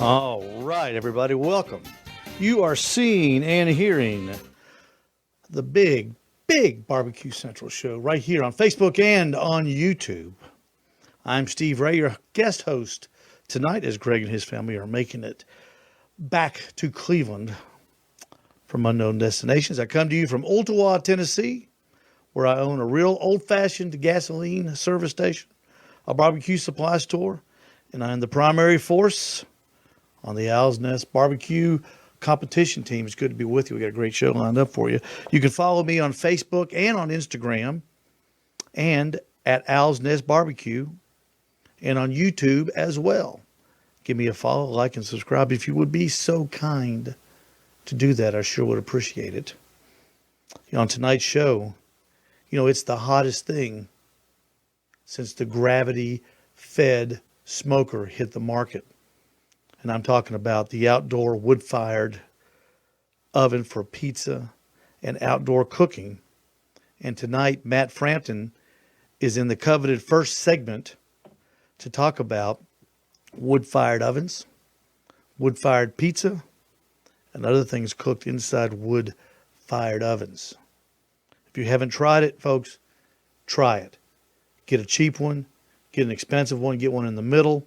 All right, everybody, welcome. You are seeing and hearing the big Barbecue Central show right here on Facebook and on YouTube. I'm Steve Ray, your guest host tonight, as Greg and his family are making it back to Cleveland from unknown destinations. I come to you from Ottawa, Tennessee, where I own a real old-fashioned gasoline service station, a barbecue supply store, and I am the primary force on the Owl's Nest Barbecue competition team. It's good to be with you. We got a great show lined up for you. You can follow me on Facebook and on Instagram and at Owl's Nest Barbecue and on YouTube as well. Give me a follow, like, and subscribe if you would be so kind to do that. I sure would appreciate it. On tonight's show, it's the hottest thing since the gravity-fed smoker hit the market. And I'm talking about the outdoor wood-fired oven for pizza and outdoor cooking. And tonight, Matt Frampton is in the coveted first segment to talk about wood-fired ovens, wood-fired pizza, and other things cooked inside wood-fired ovens. If you haven't tried it, folks, try it. Get a cheap one, get an expensive one, get one in the middle.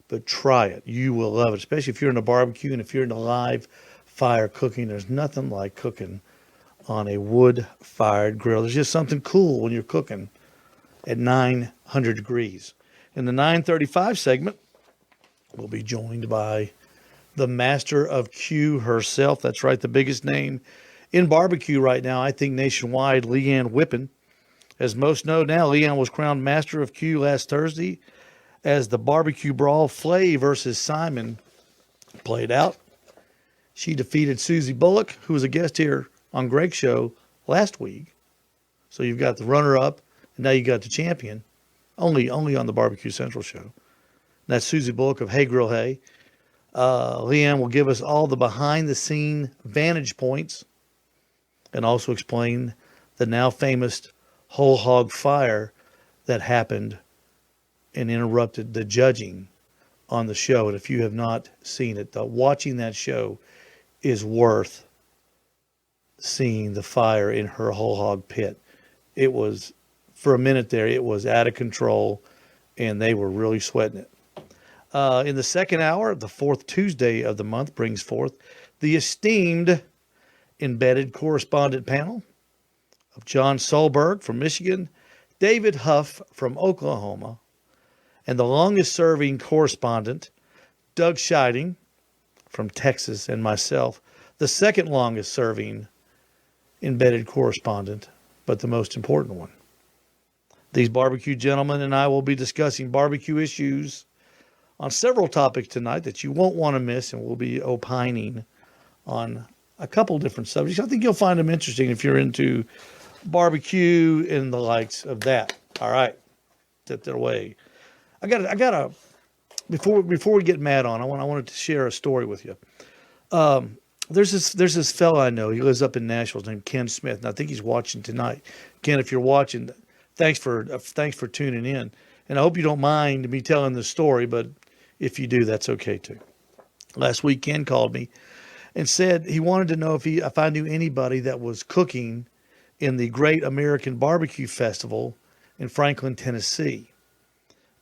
But try it. You will love it, especially if you're in a barbecue and if you're into live fire cooking. There's nothing like cooking on a wood-fired grill. There's just something cool when you're cooking at 900 degrees. In the 9:35 segment, we'll be joined by the master of Q herself. That's right, the biggest name in barbecue right now, I think nationwide, Ann Whippen. As most know now, Ann was crowned master of Q last Thursday as the barbecue brawl Flay versus Simon played out. She defeated Susie Bullock, who was a guest here on Greg's show last week. So you've got the runner-up, and now you got the champion, only on the Barbecue Central show. And that's Susie Bullock of Hey Grill Hey. Leanne will give us all the behind-the-scene vantage points and also explain the now famous whole hog fire that happened and interrupted the judging on the show. And if you have not seen it, watching that show is worth seeing the fire in her whole hog pit. It was, for a minute there, it was out of control, and they were really sweating it. In the second hour, the fourth Tuesday of the month brings forth the esteemed embedded correspondent panel of John Solberg from Michigan, David Huff from Oklahoma, and the longest-serving correspondent, Doug Scheiding from Texas, and myself, the second longest-serving embedded correspondent, but the most important one. These barbecue gentlemen and I will be discussing barbecue issues on several topics tonight that you won't want to miss, and we'll be opining on a couple different subjects. I think you'll find them interesting if you're into barbecue and the likes of that. All right, step that away. I got a before we get mad on, I wanted to share a story with you. There's this fella I know. He lives up in Nashville. His named Ken Smith, and I think he's watching tonight. Ken, if you're watching, thanks for tuning in, and I hope you don't mind me telling the story. But if you do, that's okay too. Last week, Ken called me and said he wanted to know if I knew anybody that was cooking in the Great American Barbecue Festival in Franklin, Tennessee.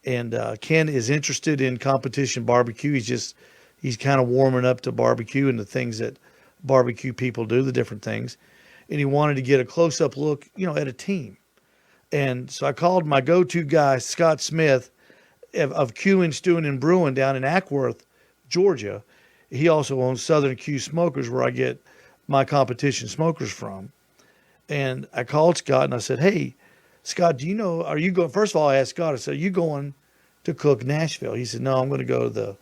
And Ken is interested in competition barbecue. He's kind of warming up to barbecue and the things that barbecue people do, the different things. And he wanted to get a close-up look, at a team. And so I called my go-to guy, Scott Smith, of Q Stewing and Brewing down in Ackworth, Georgia. He also owns Southern Q Smokers, where I get my competition smokers from. And I called Scott and I said, hey, Scott, are you going? First of all, I asked Scott, I said, are you going to cook Nashville? He said, no, I'm going to go to the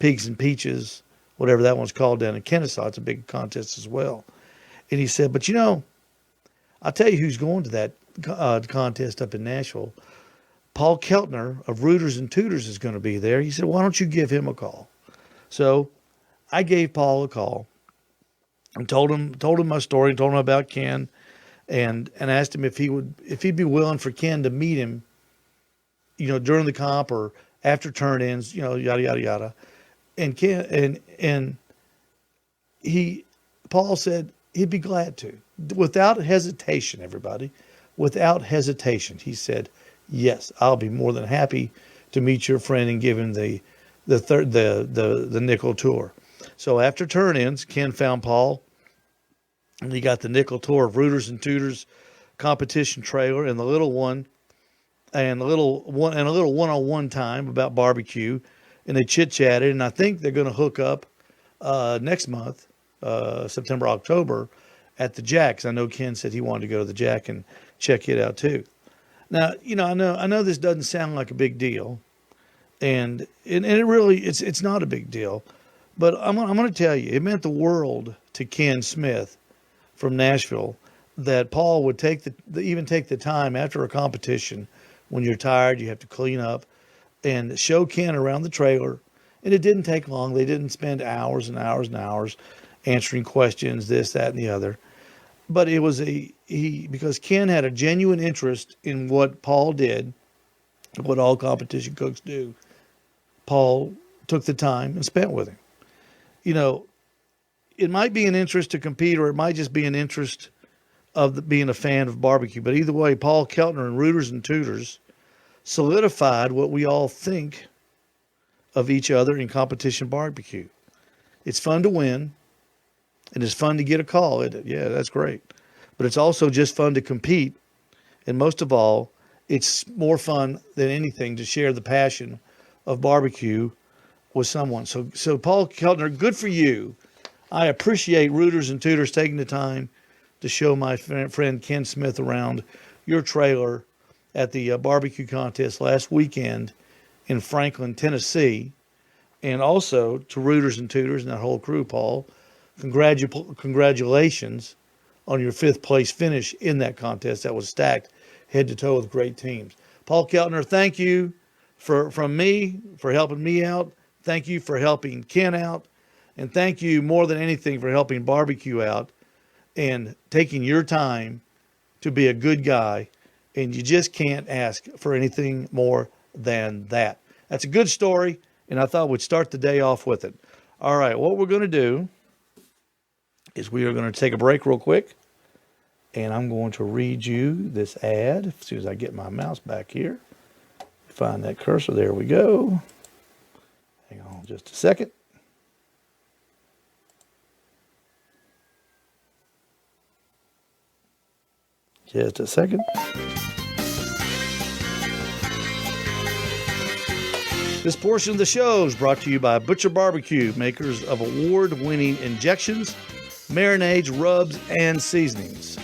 Pigs and Peaches, whatever that one's called, down in Kennesaw. It's a big contest as well. And he said, but I'll tell you who's going to that contest up in Nashville. Paul Keltner of Rooters and Tooters is going to be there. He said, why don't you give him a call? So I gave Paul a call and told him my story, told him about Ken, and asked him if he'd be willing for Ken to meet him, during the comp or after turn-ins, yada, yada, yada, And Paul said he'd be glad to, without hesitation. Everybody, without hesitation, he said, "Yes, I'll be more than happy to meet your friend and give him the nickel tour." So after turn-ins, Ken found Paul, and he got the nickel tour of Rooters and Tooters competition trailer and the little one, and a little one-on-one time about barbecue, and they chit-chatted, and I think they're going to hook up next month, September, October, at the Jack. 'Cause I know Ken said he wanted to go to the Jack and check it out too. Now, I know this doesn't sound like a big deal, and it really it's not a big deal, but I'm going to tell you, it meant the world to Ken Smith from Nashville that Paul would even take the time after a competition when you're tired, you have to clean up, and show Ken around the trailer. And it didn't take long. They didn't spend hours and hours and hours answering questions, this, that, and the other. But it was because Ken had a genuine interest in what Paul did, what all competition cooks do. Paul took the time and spent with him. It might be an interest to compete, or it might just be an interest of being a fan of barbecue. But either way, Paul Keltner and Rooters and Tooters solidified what we all think of each other in competition barbecue. It's fun to win, and it's fun to get a call. Yeah, that's great. But it's also just fun to compete. And most of all, it's more fun than anything to share the passion of barbecue with someone. So Paul Keltner, good for you. I appreciate Rooters and Tooters taking the time to show my friend Ken Smith around your trailer at the barbecue contest last weekend in Franklin, Tennessee. And also to Rooters and Tooters and that whole crew, Paul, congratulations on your 5th place finish in that contest. That was stacked head to toe with great teams. Paul Keltner, thank you from me for helping me out. Thank you for helping Ken out. And thank you more than anything for helping barbecue out and taking your time to be a good guy. And you just can't ask for anything more than that. That's a good story, and I thought we'd start the day off with it. All right, what we're going to do is we are going to take a break real quick, and I'm going to read you this ad as soon as I get my mouse back here. Find that cursor. There we go. Hang on just a second. Just a second. This portion of the show is brought to you by Butcher Barbecue, makers of award-winning injections, marinades, rubs, and seasonings.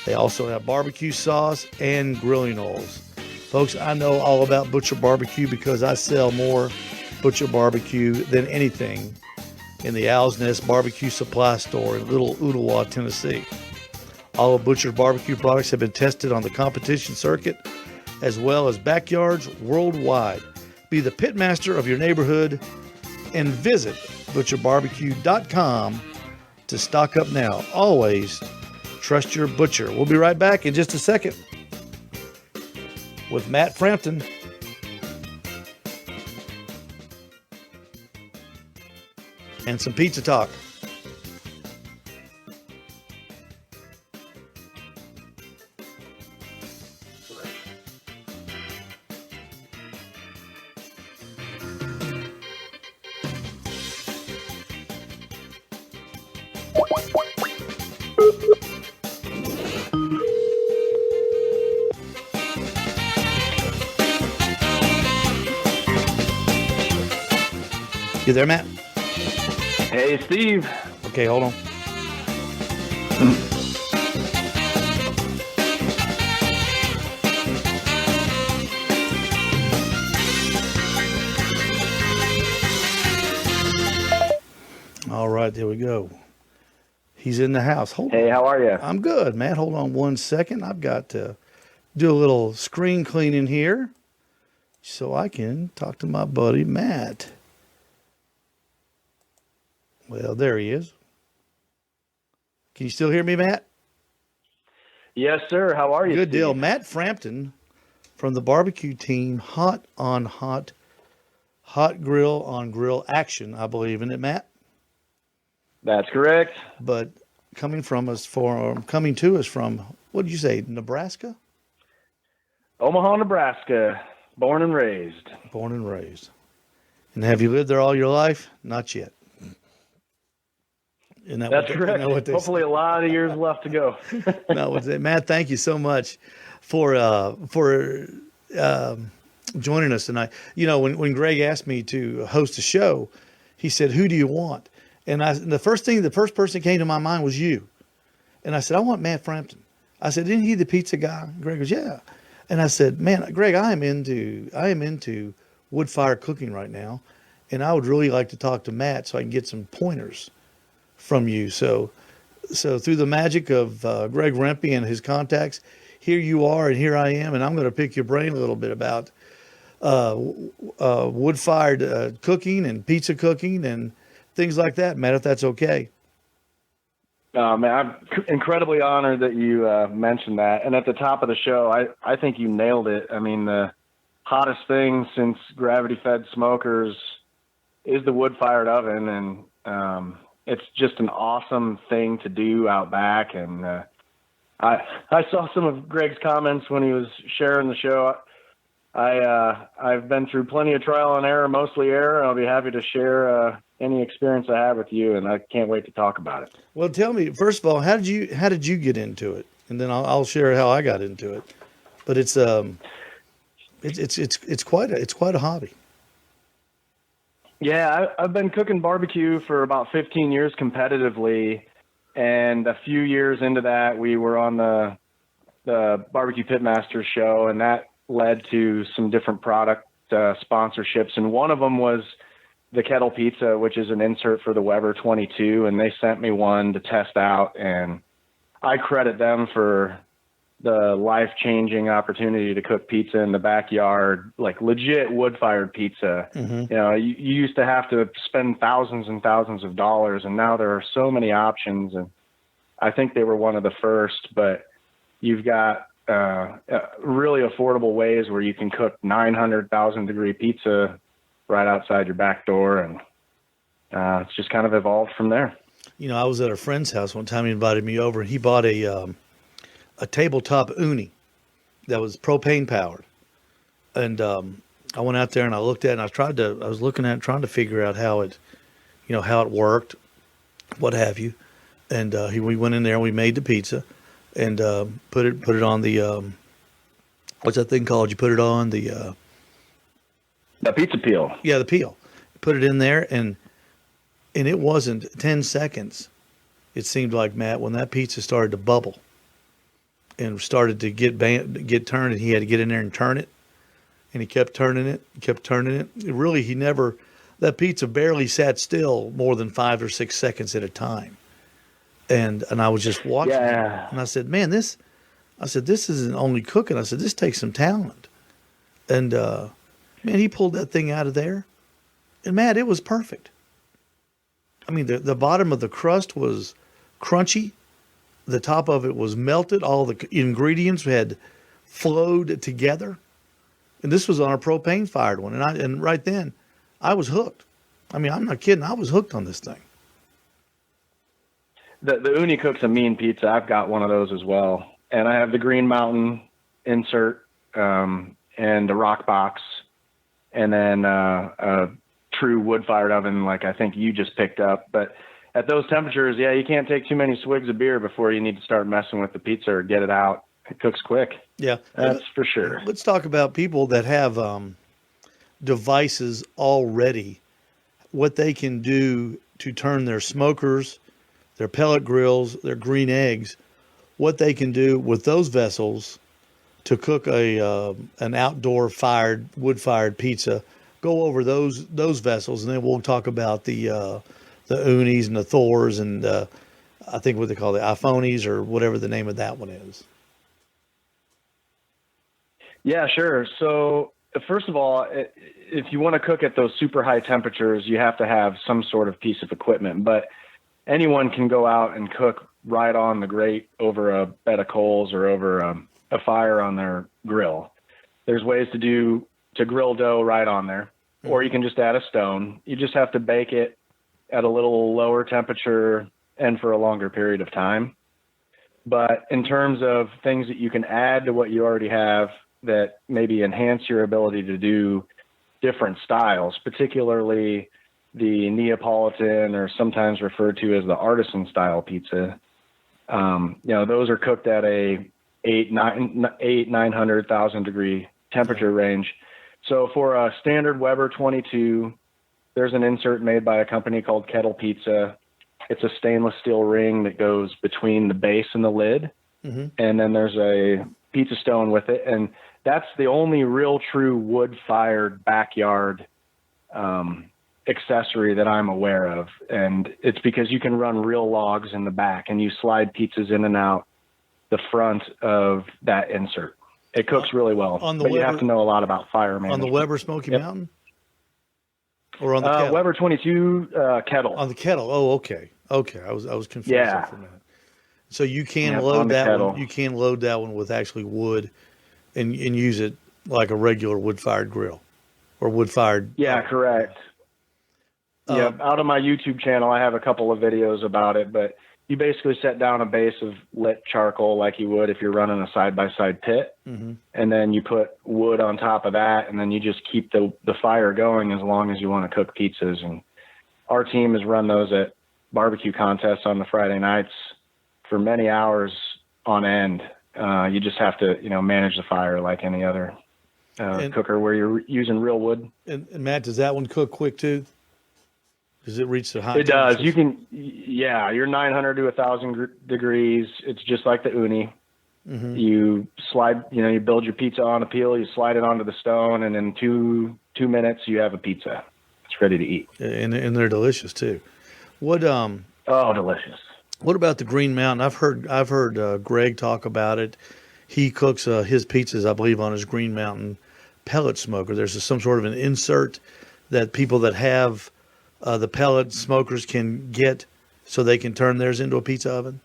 They also have barbecue sauce and grilling oils. Folks, I know all about Butcher Barbecue because I sell more Butcher Barbecue than anything in the Owl's Nest Barbecue Supply Store in Little Ooltewah, Tennessee. All of Butcher's barbecue products have been tested on the competition circuit as well as backyards worldwide. Be the pitmaster of your neighborhood and visit butcherbarbecue.com to stock up now. Always trust your butcher. We'll be right back in just a second with Matt Frampton. And some pizza talk. You there, Matt? Hey, Steve. Okay, hold on. All right, there we go. He's in the house. Hey, how are you? I'm good, Matt. Hold on one second. I've got to do a little screen cleaning here so I can talk to my buddy, Matt. Well, there he is. Can you still hear me, Matt? Yes, sir. How are you? Good Steve? deal. Matt Frampton from the barbecue team, hot hot grill on grill action, I believe, isn't it, Matt? That's correct. But coming to us from, what did you say, Nebraska? Omaha, Nebraska, born and raised. Born and raised. And have you lived there all your life? Not yet. That's correct. Hopefully, a lot of years left to go. No, Matt, thank you so much for joining us tonight. You know, when Greg asked me to host a show, he said, "Who do you want?" And the first person that came to my mind was you. And I said, "I want Matt Frampton." I said, "Isn't he the pizza guy?" Greg goes, "Yeah." And I said, "Man, Greg, I am into wood fire cooking right now, and I would really like to talk to Matt so I can get some pointers from you." So through the magic of Greg Rempe and his contacts, here you are and here I am, and I'm going to pick your brain a little bit about wood-fired cooking and pizza cooking and things like that, Matt, if that's okay. Man, I'm incredibly honored that you mentioned that. And at the top of the show, I think you nailed it. I mean, the hottest thing since gravity-fed smokers is the wood-fired oven, and it's just an awesome thing to do out back. And I saw some of Greg's comments when he was sharing the show. I've been through plenty of trial and error, mostly error, and I'll be happy to share any experience I have with you, and I can't wait to talk about it. Well, tell me, first of all, how did you get into it? And then I'll share how I got into it. But it's quite a hobby. Yeah, I've been cooking barbecue for about 15 years competitively, and a few years into that, we were on the Barbecue Pitmasters show, and that led to some different product sponsorships, and one of them was the Kettle Pizza, which is an insert for the Weber 22, and they sent me one to test out, and I credit them for the life-changing opportunity to cook pizza in the backyard, like legit wood-fired pizza. Mm-hmm. You know, you used to have to spend thousands and thousands of dollars, and now there are so many options, and I think they were one of the first, but you've got really affordable ways where you can cook 900,000 degree pizza right outside your back door, and it's just kind of evolved from there. You know, I was at a friend's house one time. He invited me over, and he bought a tabletop uni that was propane powered, and I went out there and I looked at it, and I was looking at it, trying to figure out how it worked, what have you, and we went in there and we made the pizza, and put it on the what's that thing called? You put it on the pizza peel. Yeah, the peel. Put it in there, and it wasn't 10 seconds. It seemed like, Matt, when that pizza started to bubble and started to get turned, and he had to get in there and turn it, and he kept turning it. That pizza barely sat still more than 5 or 6 seconds at a time. And I was just watching it, and I said, "Man, this isn't only cooking." I said, "This takes some talent." And man, he pulled that thing out of there, and Matt, it was perfect. I mean, the bottom of the crust was crunchy, the top of it was melted. All the ingredients had flowed together, and this was on a propane fired one. And right then, I was hooked. I mean, I'm not kidding. I was hooked on this thing. The Uni cooks a mean pizza. I've got one of those as well. And I have the Green Mountain insert and a rock box, and then a true wood-fired oven like I think you just picked up. But at those temperatures, yeah, you can't take too many swigs of beer before you need to start messing with the pizza or get it out. It cooks quick. Yeah. That's for sure. Let's talk about people that have devices already, what they can do to turn their smokers, their pellet grills, their green eggs, what they can do with those vessels to cook an outdoor wood-fired pizza. Go over those vessels, and then we'll talk about the Unis and the Thors and I think what they call the iPhonies or whatever the name of that one is. Yeah, sure. So first of all, if you want to cook at those super high temperatures, you have to have some sort of piece of equipment, but anyone can go out and cook right on the grate over a bed of coals or over a fire on their grill. There's ways to grill dough right on there. or you can just add a stone. You just have to bake it at a little lower temperature and for a longer period of time. But in terms of things that you can add to what you already have that maybe enhance your ability to do different styles, particularly the Neapolitan, or sometimes referred to as the artisan style pizza, those are cooked at a 900,000 degree temperature range. So for a standard Weber 22, there's an insert made by a company called Kettle Pizza. It's a stainless steel ring that goes between the base and the lid. Mm-hmm. And then there's a pizza stone with it. And that's the only real true wood-fired backyard accessory that I'm aware of. And it's because you can run real logs in the back and you slide pizzas in and out the front of that insert. It cooks really well, but you have to know a lot about fire management. On the Weber Smoky Mountain? Or on the Kettle? Weber 22 Kettle. On the Kettle. Oh, okay. Okay. I was confused there for a minute. So you can load that kettle. one. You can load that one with actually wood and use it like a regular wood-fired grill or wood-fired. Yeah, correct. Out of my YouTube channel, I have a couple of videos about it, but you basically set down a base of lit charcoal like you would if you're running a side-by-side pit, mm-hmm. and then you put wood on top of that, and then you just keep the fire going as long as you want to cook pizzas. And our team has run those at barbecue contests on the Friday nights for many hours on end. You just have to, manage the fire like any other cooker where you're using real wood. And Matt, does that one cook quick too? Does it reach the high? It does. You can, you're 900 to 1,000 degrees. It's just like the uni. Mm-hmm. You slide, you build your pizza on a peel, you slide it onto the stone, and in two minutes you have a pizza. It's ready to eat. And they're delicious too. What? Delicious. What about the Green Mountain? I've heard Greg talk about it. He cooks his pizzas, I believe, on his Green Mountain pellet smoker. There's some sort of an insert that people that have the pellet smokers can get so they can turn theirs into a pizza oven.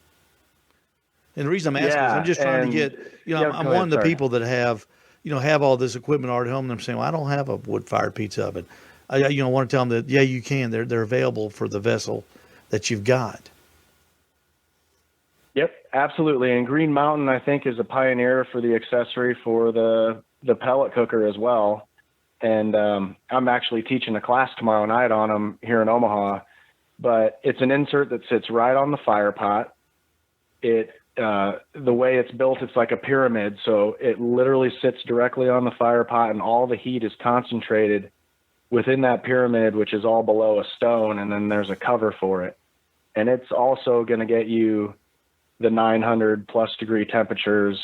And the reason I'm asking is I'm just trying to get, I'm one of the people that have all this equipment already home, and I'm saying, well, I don't have a wood-fired pizza oven. I want to tell them that, yeah, you can. They're available for the vessel that you've got. Yep, absolutely. And Green Mountain, I think, is a pioneer for the accessory for the pellet cooker as well. And I'm actually teaching a class tomorrow night on them here in Omaha. But it's an insert that sits right on the fire pot. The way it's built, it's like a pyramid. So it literally sits directly on the fire pot, and all the heat is concentrated within that pyramid, which is all below a stone. And then there's a cover for it. And it's also going to get you the 900 plus degree temperatures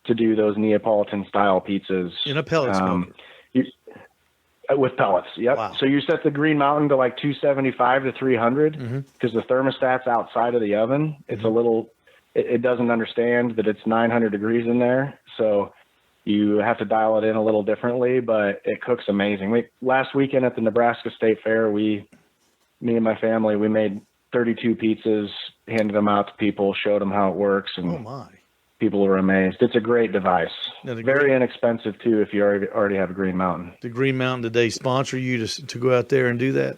to do those Neapolitan style pizzas. In a pellet smoker. With pellets. Yep. Wow. So you set the Green Mountain to like 275 to 300 because the thermostat's outside of the oven. It's a little, it doesn't understand that it's 900 degrees in there. So you have to dial it in a little differently, but it cooks amazing. Last weekend at the Nebraska State Fair, me and my family, we made 32 pizzas, handed them out to people, showed them how it works, and people were amazed. It's a great device. Very inexpensive too if you already have a Green Mountain. The Green Mountain, did they sponsor you to go out there and do that?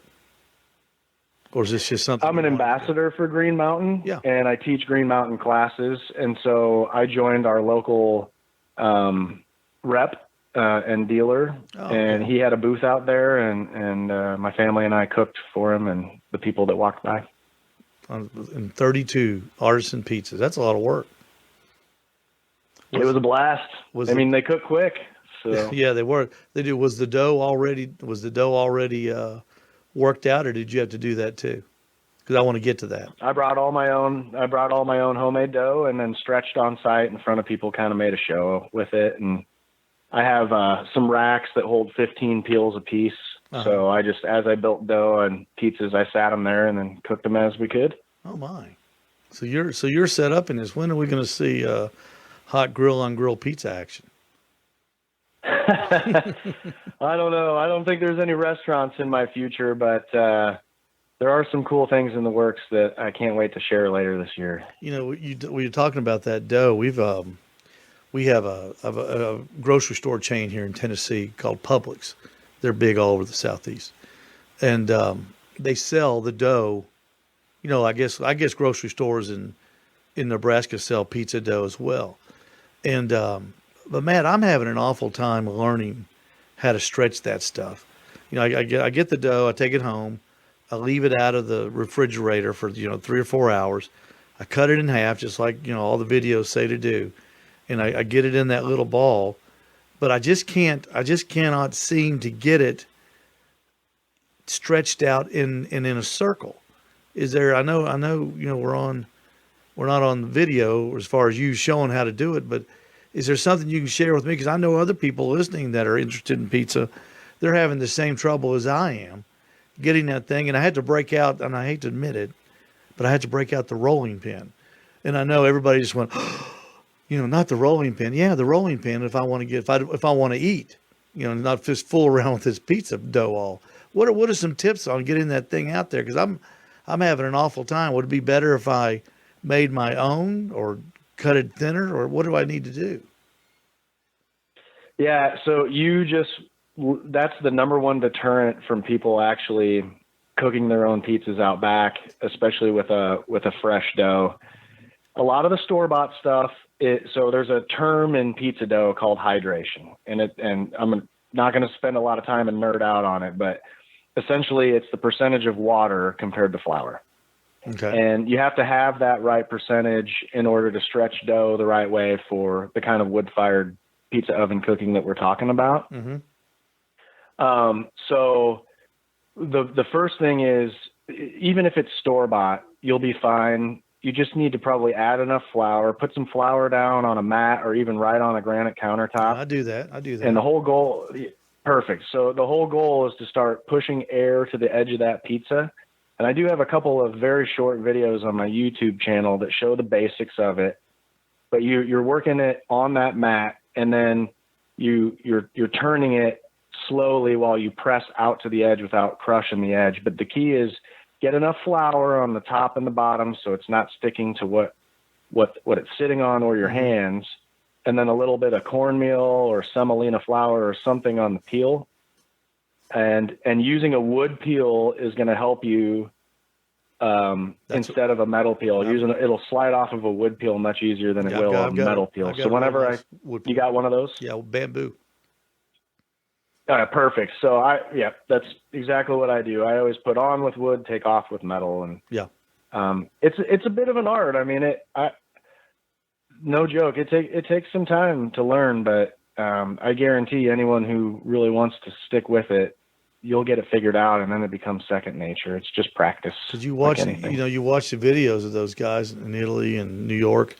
Or is this just something? I'm an ambassador for Green Mountain, and I teach Green Mountain classes, and so I joined our local rep and dealer, and he had a booth out there, and my family and I cooked for him and the people that walked by. And 32 artisan pizzas. That's a lot of work. It was a blast. They cook quick. So yeah, they were. They do. Was the dough already worked out, or did you have to do that too? Because I want to get to that. I brought all my own homemade dough, and then stretched on site in front of people. Kind of made a show with it, and I have some racks that hold 15 peels a piece. So I just, as I built dough and pizzas, I sat them there and then cooked them as we could. Oh my! So you're set up in this. When are we going to see hot grill on grill pizza action? I don't know. I don't think there's any restaurants in my future, but there are some cool things in the works that I can't wait to share later this year. You're talking about that dough. We have a grocery store chain here in Tennessee called Publix. They're big all over the Southeast. And they sell the dough. You know, I guess grocery stores in Nebraska sell pizza dough as well. And but Matt, I'm having an awful time learning how to stretch that stuff. You know, I get the dough, I take it home, I leave it out of the refrigerator for 3 or 4 hours. I cut it in half, just like all the videos say to do, and I get it in that little ball. But I just cannot seem to get it stretched out in a circle. Is there? I know. We're not on the video as far as you showing how to do it, but is there something you can share with me? Because I know other people listening that are interested in pizza, they're having the same trouble as I am getting that thing. And I had to break out, and I hate to admit it, but I had to break out the rolling pin. And I know everybody just went, not the rolling pin. Yeah, the rolling pin. If I want to eat, not just fool around with this pizza dough all. What are some tips on getting that thing out there? Because I'm having an awful time. Would it be better if I made my own or cut it thinner, or what do I need to do? Yeah, so that's the number one deterrent from people actually cooking their own pizzas out back, especially with a fresh dough. A lot of the store-bought stuff, so there's a term in pizza dough called hydration, and I'm not going to spend a lot of time and nerd out on it, but essentially it's the percentage of water compared to flour. Okay. And you have to have that right percentage in order to stretch dough the right way for the kind of wood-fired pizza oven cooking that we're talking about. Mm-hmm. So the first thing is, even if it's store-bought, you'll be fine. You just need to probably add enough flour, put some flour down on a mat or even right on a granite countertop. I do that. And the whole goal, perfect. So the whole goal is to start pushing air to the edge of that pizza. And I do have a couple of very short videos on my YouTube channel that show the basics of it. But you're working it on that mat, and then you're turning it slowly while you press out to the edge without crushing the edge. But the key is get enough flour on the top and the bottom so it's not sticking to what it's sitting on or your hands, and then a little bit of cornmeal or semolina flour or something on the peel. And using a wood peel is going to help you instead of a metal peel. It'll slide off of a wood peel much easier than it will a metal peel. So whenever you got one of those? Yeah, bamboo. Perfect. So that's exactly what I do. I always put on with wood, take off with metal, and it's a bit of an art. I mean, no joke. It takes some time to learn, but I guarantee anyone who really wants to stick with it, you'll get it figured out, and then it becomes second nature. It's just practice. Because you watch, you watch the videos of those guys in Italy and New York.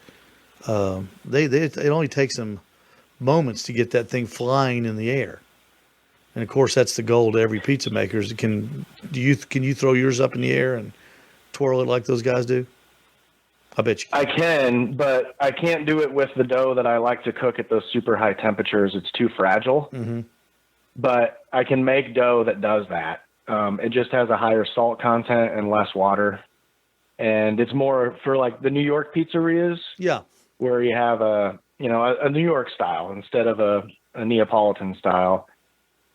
It only takes them moments to get that thing flying in the air. And of course, that's the goal to every pizza maker. Can you throw yours up in the air and twirl it like those guys do? I bet you can. I can, but I can't do it with the dough that I like to cook at those super high temperatures. It's too fragile. Mm-hmm. But I can make dough that does that. It just has a higher salt content and less water. And it's more for like the New York pizzerias. Yeah. Where you have a New York style instead of a Neapolitan style.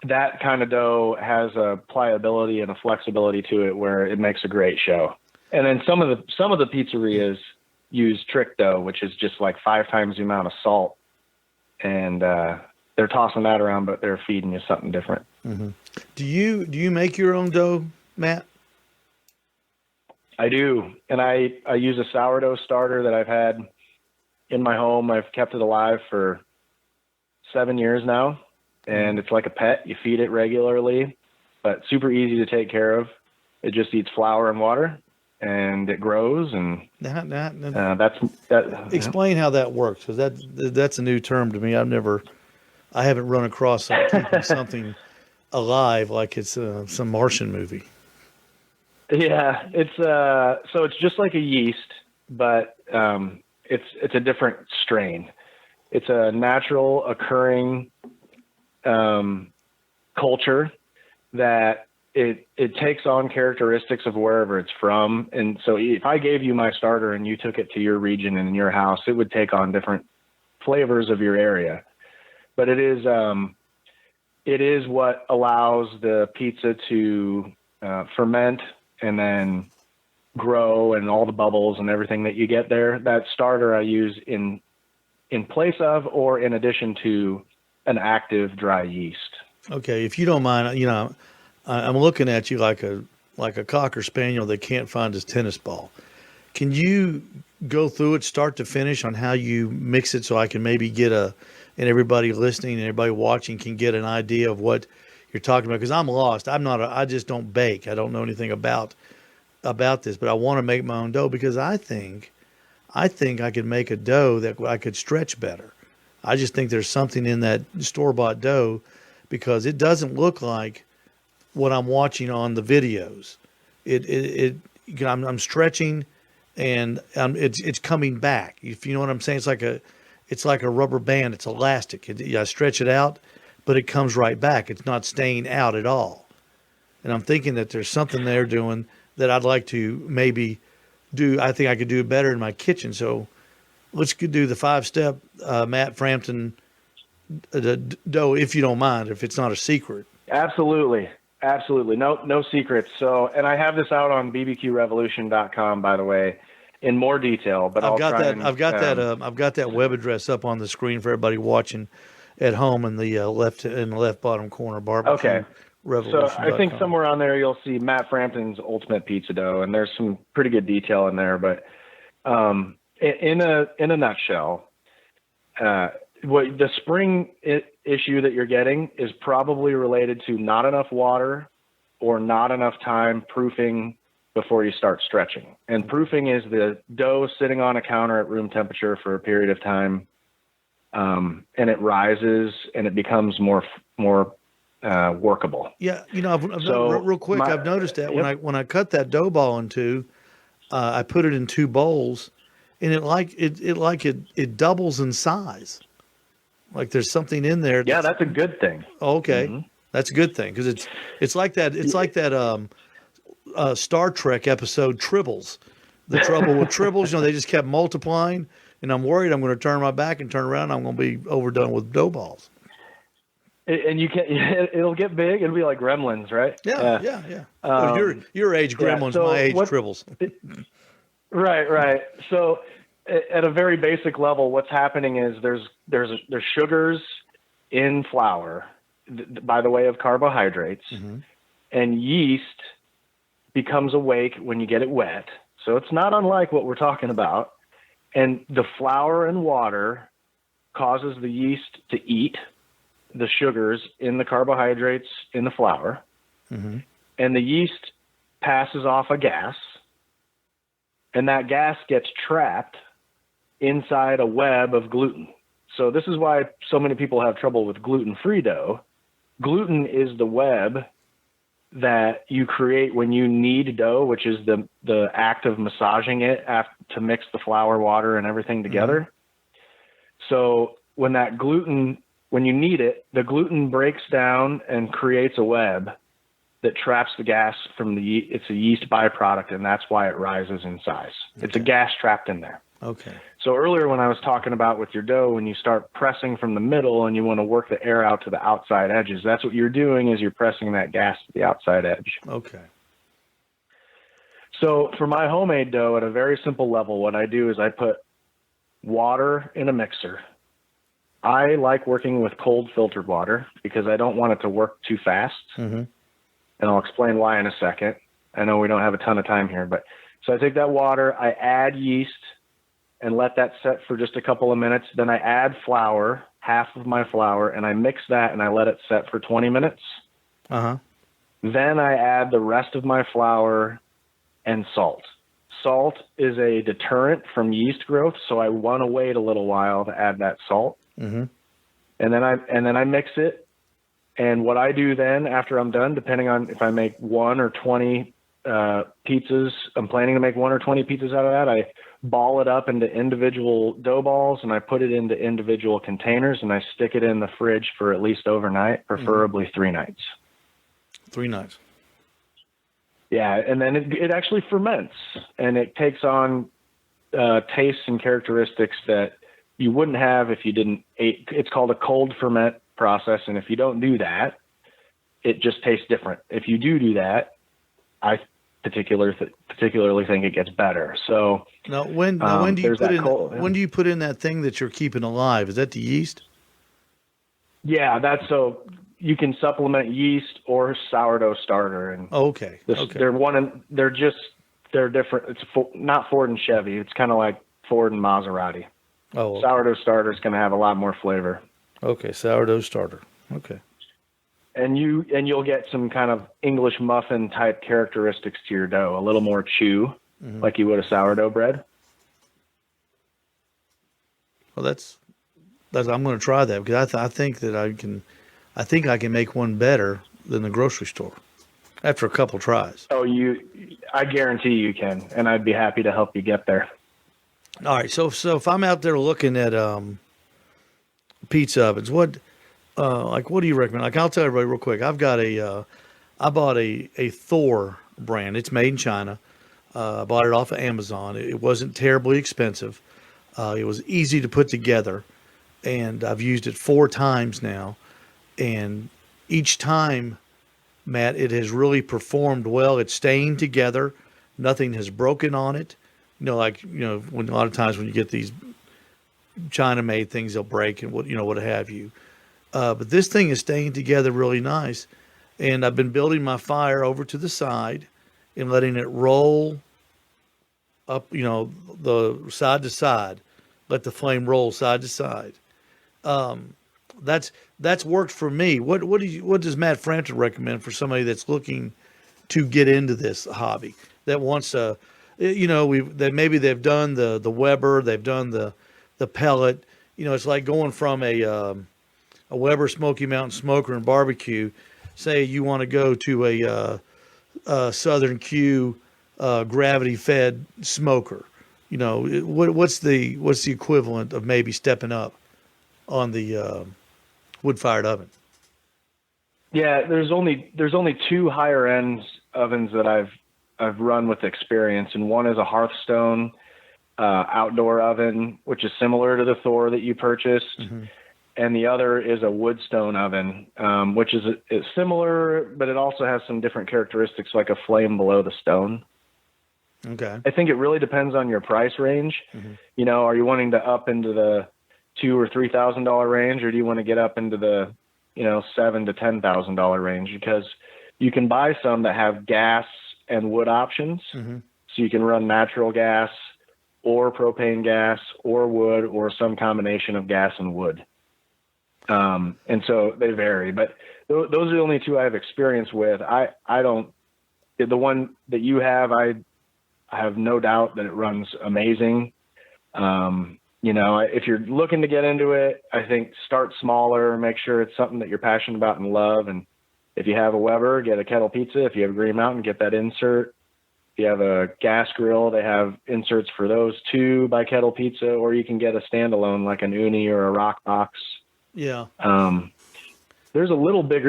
That kind of dough has a pliability and a flexibility to it where it makes a great show. And then some of the pizzerias use trick dough, which is just like 5 times the amount of salt. And they're tossing that around, but they're feeding you something different. Mm-hmm. Do you make your own dough, Matt? I do. And I use a sourdough starter that I've had in my home. I've kept it alive for 7 years now. And it's like a pet. You feed it regularly, but super easy to take care of. It just eats flour and water, and it grows. And explain how that works, because that's a new term to me. I haven't run across something alive like it's some Martian movie. Yeah, so it's just like a yeast, but it's a different strain. It's a natural occurring culture that it takes on characteristics of wherever it's from. And so if I gave you my starter and you took it to your region and in your house, it would take on different flavors of your area. But it is it is what allows the pizza to ferment and then grow, and all the bubbles and everything that you get there. That starter I use in place of or in addition to an active dry yeast. Okay, if you don't mind, I'm looking at you like a cocker spaniel that can't find his tennis ball. Can you go through it start to finish on how you mix it, so I can maybe get and everybody listening and everybody watching can get an idea of what you're talking about? Because I'm lost. I just don't bake. I don't know anything about this, but I want to make my own dough because I think I could make a dough that I could stretch better. I just think there's something in that store-bought dough, because it doesn't look like what I'm watching on the videos. I'm stretching, and it's coming back. If you know what I'm saying, it's like a rubber band. It's elastic. I stretch it out, but it comes right back. It's not staying out at all. And I'm thinking that there's something they're doing that I'd like to maybe do. I think I could do it better in my kitchen. So let's do the 5-step Matt Frampton dough, if you don't mind, if it's not a secret. Absolutely. No secrets. So, and I have this out on bbqrevolution.com, by the way, in more detail, but I've got that web address up on the screen for everybody watching at home in the left bottom corner. BBQ Okay. Revolution. So I think somewhere on there you'll see Matt Frampton's Ultimate Pizza Dough, and there's some pretty good detail in there. But in a nutshell, what the spring issue that you're getting is probably related to not enough water or not enough time proofing before you start stretching. And proofing is the dough sitting on a counter at room temperature for a period of time, and it rises and it becomes more workable. Yeah, real quick, I've noticed that when I cut that dough ball in two, I put it in 2 bowls, and it doubles in size. Like there's something in there. Yeah, that's a good thing. Okay, Mm-hmm. That's a good thing, because it's like that. It's like that Star Trek episode Tribbles. The trouble with Tribbles, they just kept multiplying, and I'm worried I'm going to turn my back and turn around. And I'm going to be overdone with dough balls. And it'll get big. It'll be like Gremlins, right? Yeah. Your age Gremlins, my age Tribbles. Right. So at a very basic level, what's happening is there's sugars in flour by the way of carbohydrates, mm-hmm. and yeast becomes awake when you get it wet. So it's not unlike what we're talking about. And the flour and water causes the yeast to eat the sugars in the carbohydrates in the flour, mm-hmm. and the yeast passes off a gas, and that gas gets trapped inside a web of gluten. So this is why so many people have trouble with gluten-free dough. Gluten is the web that you create when you knead dough, which is the act of massaging it to mix the flour, water, and everything together. Mm-hmm. So when you knead it, the gluten breaks down and creates a web that traps the gas from it's a yeast byproduct, and that's why it rises in size. Okay. It's a gas trapped in there. Okay. So earlier when I was talking about with your dough, when you start pressing from the middle and you want to work the air out to the outside edges, that's what you're doing, is you're pressing that gas to the outside edge. Okay. So for my homemade dough, at a very simple level, what I do is I put water in a mixer. I like working with cold filtered water because I don't want it to work too fast. Mm-hmm. And I'll explain why in a second. I know we don't have a ton of time here, but so I take that water, I add yeast, and let that set for just a couple of minutes. Then I add flour, half of my flour, and I mix that and I let it set for 20 minutes. Uh-huh. Then I add the rest of my flour and salt. Salt is a deterrent from yeast growth, so I want to wait a little while to add that salt. Mm-hmm. And then I mix it. And what I do then after I'm done, depending on if I make 1 or 20 pizzas, I'm planning to make 1 or 20 pizzas out of that, I ball it up into individual dough balls, and I put it into individual containers, and I stick it in the fridge for at least overnight, preferably 3 nights. 3 nights. Yeah, and then it actually ferments, and it takes on tastes and characteristics that you wouldn't have if you didn't eat. It's called a cold ferment process. And if you don't do that, it just tastes different. If you do that, I particularly think it gets better. So when do you put in that thing that you're keeping alive? Is that the yeast? Yeah, that's so you can supplement yeast or sourdough starter. And okay. They're different. It's not Ford and Chevy. It's kind of like Ford and Maserati. Oh, okay. Sourdough starter is going to have a lot more flavor. Okay, sourdough starter. Okay. And you'll get some kind of English muffin type characteristics to your dough, a little more chew, like you would a sourdough bread. Well, that's I'm going to try that because I think I can make one better than the grocery store after a couple tries. Oh, I guarantee you can, and I'd be happy to help you get there. All right, so if I'm out there looking at pizza ovens, what do you recommend? Like, I'll tell everybody real quick. I bought a Thor brand. It's made in China. I bought it off of Amazon. It wasn't terribly expensive. It was easy to put together, and I've used it 4 times now. And each time, Matt, it has really performed well. It's staying together. Nothing has broken on it. When a lot of times when you get these China-made things, they'll break and what have you. But this thing is staying together really nice. And I've been building my fire over to the side and letting it roll up, the side to side. Let the flame roll side to side. That's worked for me. What does Matt Frampton recommend for somebody that's looking to get into this hobby, that wants to, maybe they've done the Weber, they've done the pellet. It's like going from a Weber Smoky Mountain smoker and barbecue. Say you want to go to a Southern Q gravity fed smoker. What's the equivalent of maybe stepping up on the wood fired oven? Yeah, there's only 2 higher end ovens that I've run with experience, and one is a Hearthstone outdoor oven, which is similar to the Thor that you purchased. And the other is a Woodstone oven, which is similar, but it also has some different characteristics, like a flame below the stone. Okay. I think it really depends on your price range. Are you wanting to up into the $2,000 or $3,000 range, or do you want to get up into the $7,000 to $10,000 range? Because you can buy some that have gas and wood options, so you can run natural gas or propane gas or wood or some combination of gas and wood. And so they vary, but those are the only 2 I have experience with. The one that you have, I have no doubt that it runs amazing. If you're looking to get into it, I think start smaller, make sure it's something that you're passionate about and love. And if you have a Weber, get a kettle pizza. If you have a Green Mountain, get that insert. If you have a gas grill, they have inserts for those too by Kettle Pizza, or you can get a standalone like an Uni or a Rock Box. Yeah. There's a little bit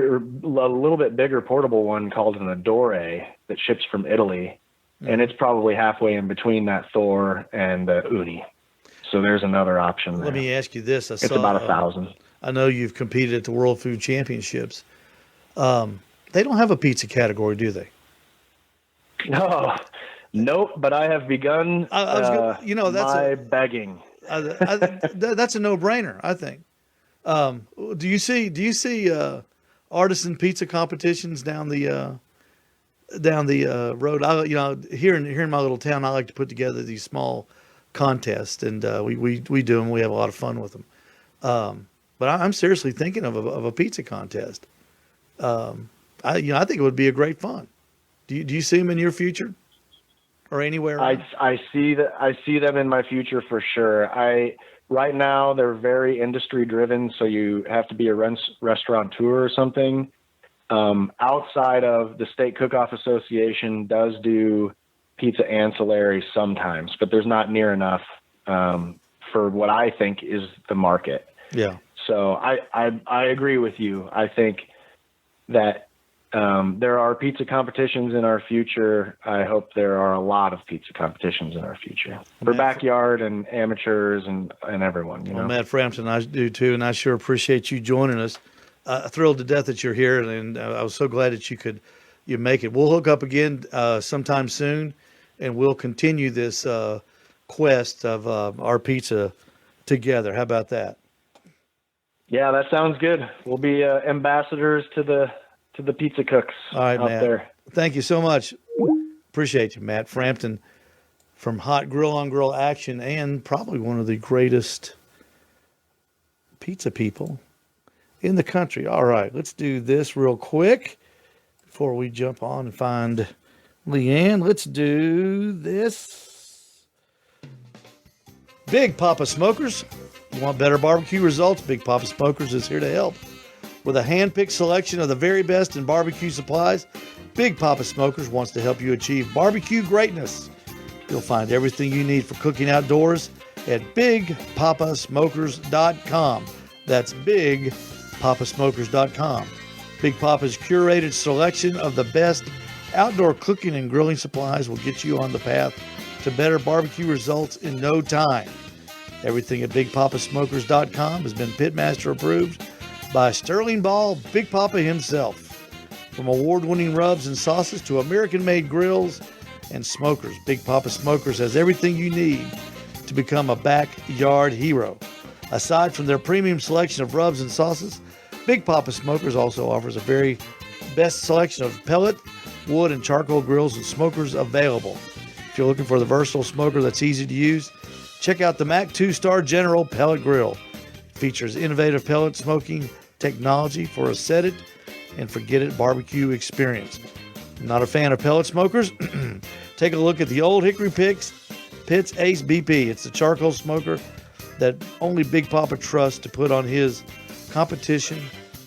bigger portable one called an Adore that ships from Italy, and it's probably halfway in between that Thor and the Uni. So there's another option there. Let me ask you this. It's about $1,000. I know you've competed at the World Food Championships. They don't have a pizza category, do they? No, nope. But I have begun begging. That's a no-brainer, I think. Do you see artisan pizza competitions down the road? Here in my little town, I like to put together these small contests, and we do them. We have a lot of fun with them. But I'm seriously thinking of a pizza contest. I think it would be a great fun. Do you see them in your future or anywhere? I see them in my future for sure. Right now they're very industry driven, so you have to be a restaurateur or something. Outside of the State Cook-Off Association does do pizza ancillary sometimes, but there's not near enough for what I think is the market. Yeah. So I agree with you. I think that there are pizza competitions in our future. I hope there are a lot of pizza competitions in our future for backyard and amateurs and everyone. Well, Matt Frampton, I do too, and I sure appreciate you joining us thrilled to death that you're here, and I was so glad that you make it. We'll hook up again sometime soon, and we'll continue this quest of our pizza together. How about that? Yeah, that sounds good. We'll be ambassadors to the pizza cooks out Matt. There. Thank you so much. Appreciate you, Matt Frampton, from Hot Grill on Grill Action, and probably one of the greatest pizza people in the country. All right, let's do this real quick before we jump on and find Leanne. Let's do this. Big Papa Smokers. You want better barbecue results? Big Papa Smokers is here to help. With a hand-picked selection of the very best in barbecue supplies, Big Papa Smokers wants to help you achieve barbecue greatness. You'll find everything you need for cooking outdoors at BigPapaSmokers.com. That's BigPapaSmokers.com. Big Papa's curated selection of the best outdoor cooking and grilling supplies will get you on the path to better barbecue results in no time. Everything at BigPapaSmokers.com has been Pitmaster approved by Sterling Ball, Big Papa himself. From award-winning rubs and sauces to American-made grills and smokers, Big Papa Smokers has everything you need to become a backyard hero. Aside from their premium selection of rubs and sauces, Big Papa Smokers also offers a very best selection of pellet, wood, and charcoal grills and smokers available. If you're looking for the versatile smoker that's easy to use, check out the Mac 2-Star General Pellet Grill. It features innovative pellet smoking technology for a set it and forget it barbecue experience. Not a fan of pellet smokers? Take a look at the Old Hickory Pitts Ace BP. It's the charcoal smoker that only Big Papa trusts to put on his competition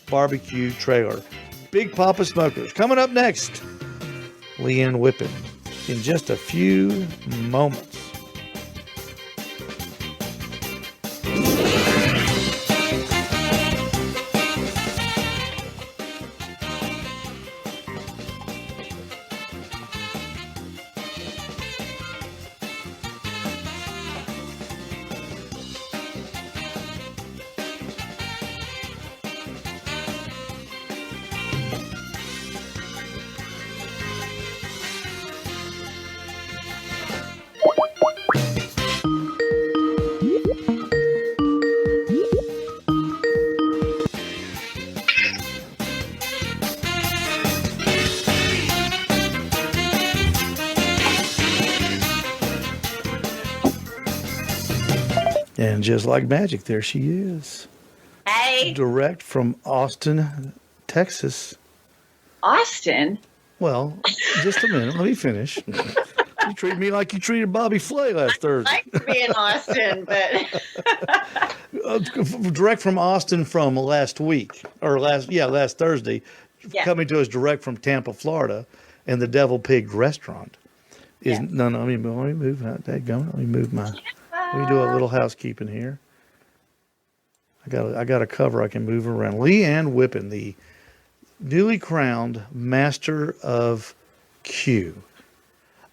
barbecue trailer. Big Papa Smokers. Coming up next, Ann Whippen in just a few moments. And just like magic, there she is. Hey. Direct from Austin, Texas. Austin? Well, just a minute. Let me finish. You treat me like you treated Bobby Flay last Thursday. I'd like to be in Austin, but... Direct from Austin from last week, or last Thursday, coming to us direct from Tampa, Florida, and the Deviled Pig restaurant. Let me move that. Let me move my... Let me do a little housekeeping here. I got a cover I can move around. Ann Whippen, the newly crowned Master of Q.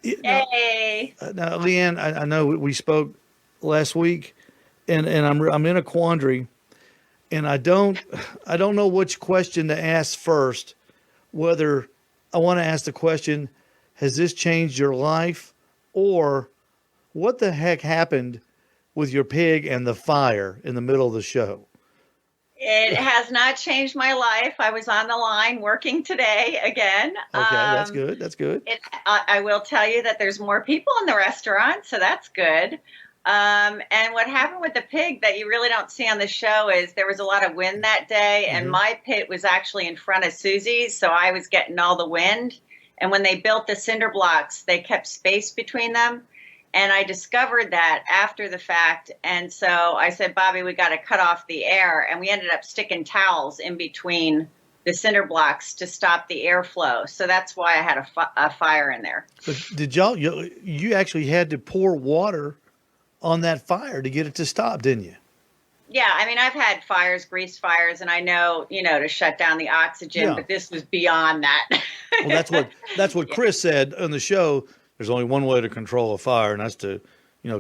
Hey. Now, Leanne, I know we spoke last week, and I'm in a quandary, and I don't know which question to ask first. Whether I want to ask the question, has this changed your life, or what the heck happened with your pig and the fire in the middle of the show? It has not changed my life. I was on the line working today again. Okay, that's good. That's good. I will tell you that there's more people in the restaurant, so that's good. And what happened with the pig that you really don't see on the show is there was a lot of wind that day, and my pit was actually in front of Susie's, so I was getting all the wind. And when they built the cinder blocks, they kept space between them. And I discovered that after the fact. And so I said, Bobby, we got to cut off the air. And we ended up sticking towels in between the cinder blocks to stop the airflow. So that's why I had a fire in there. But did you actually had to pour water on that fire to get it to stop, didn't you? Yeah. I mean, I've had fires, grease fires, and I know, to shut down the oxygen, but this was beyond that. Well, that's what Chris said on the show. There's only one way to control a fire, and that's to,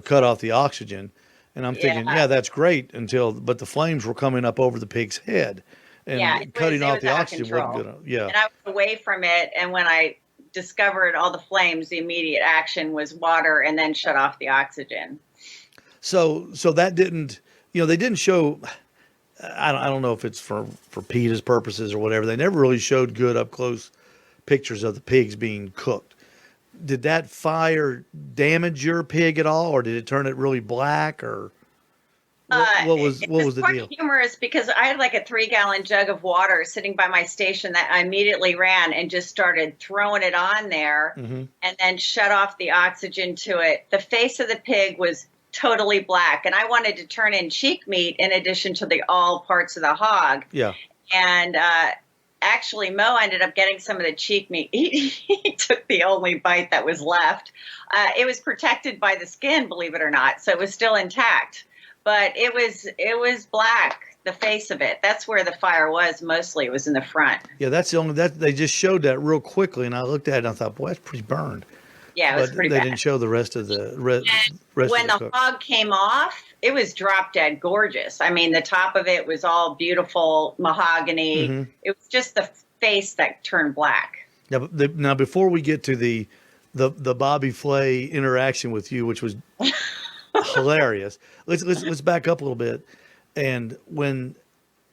cut off the oxygen. And I'm thinking, that's great but the flames were coming up over the pig's head. and cutting off the oxygen wasn't control. gonna. Yeah. And I was away from it, and when I discovered all the flames, the immediate action was water and then shut off the oxygen. So that didn't, they didn't show. I don't know if it's for PETA's purposes or whatever. They never really showed good up close pictures of the pigs being cooked. Did that fire damage your pig at all, or did it turn it really black, or what was the deal? It's humorous because I had like a 3-gallon jug of water sitting by my station that I immediately ran and just started throwing it on there, and then shut off the oxygen to it. The face of the pig was totally black, and I wanted to turn in cheek meat in addition to all parts of the hog. Yeah. And actually, Mo ended up getting some of the cheek meat. He took the only bite that was left. It was protected by the skin, believe it or not, so it was still intact. But it was black, the face of it. That's where the fire was mostly. It was in the front. Yeah, that's the only that they just showed that real quickly, and I looked at it and I thought, boy, that's pretty burned. Yeah, it was pretty bad. They didn't show the rest of the rest. When the hog came off, it was drop dead gorgeous. I mean, the top of it was all beautiful mahogany. It was just the face that turned black. Now, before we get to the Bobby Flay interaction with you, which was hilarious, let's back up a little bit. And when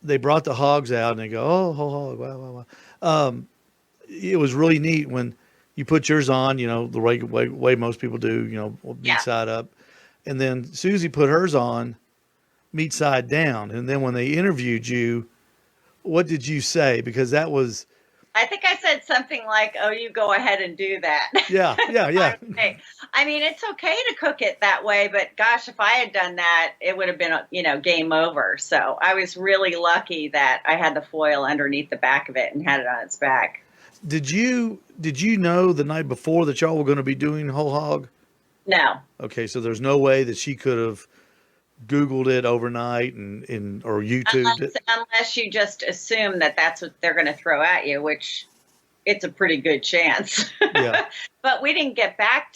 they brought the hogs out, and they go, "Oh, hog, wow, wow." It was really neat when you put yours on, the way most people do, meat side up. And then Susie put hers on meat side down. And then when they interviewed you, what did you say? Because that was... I think I said something like, "Oh, you go ahead and do that." Yeah. I mean, it's okay to cook it that way, but gosh, if I had done that, it would have been, game over. So I was really lucky that I had the foil underneath the back of it and had it on its back. Did you know the night before that y'all were going to be doing whole hog? No. Okay, so there's no way that she could have Googled it overnight or YouTubed it? Unless you just assume that that's what they're going to throw at you, which it's a pretty good chance. Yeah. But we didn't get back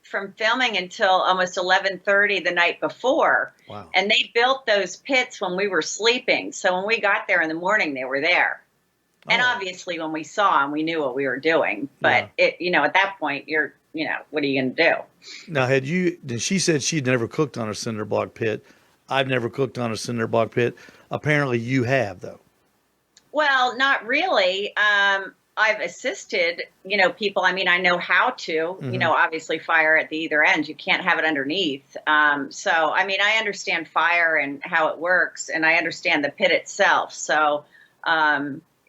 from filming until almost 11:30 the night before. Wow. And they built those pits when we were sleeping. So when we got there in the morning, they were there. And obviously when we saw them, we knew what we were doing. But at that point, what are you going to do? Now, she said she'd never cooked on a cinder block pit. I've never cooked on a cinder block pit. Apparently you have, though. Well, not really. I've assisted, people. I mean, I know how to, obviously fire at the either end. You can't have it underneath. So, I mean, I understand fire and how it works, and I understand the pit itself. So,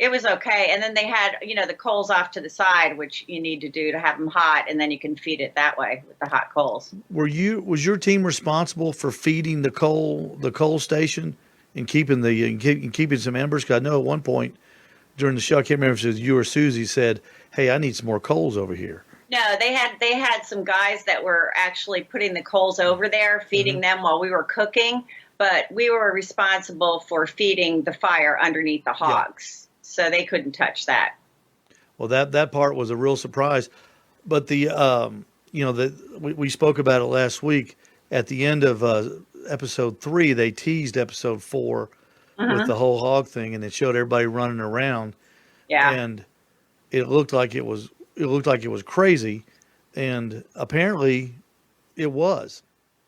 it was okay. And then they had, the coals off to the side, which you need to do to have them hot, and then you can feed it that way with the hot coals. Was your team responsible for feeding the coal station and keeping some embers? Because I know at one point during the show, I can't remember if it was you or Susie, said, "Hey, I need some more coals over here." No, they had some guys that were actually putting the coals over there, feeding them while we were cooking, but we were responsible for feeding the fire underneath the hogs. Yeah. So they couldn't touch that. Well, that part was a real surprise. But we spoke about it last week. At the end of episode 3, they teased episode 4 with the whole hog thing, and it showed everybody running around. Yeah. And it looked like it was crazy, and apparently it was.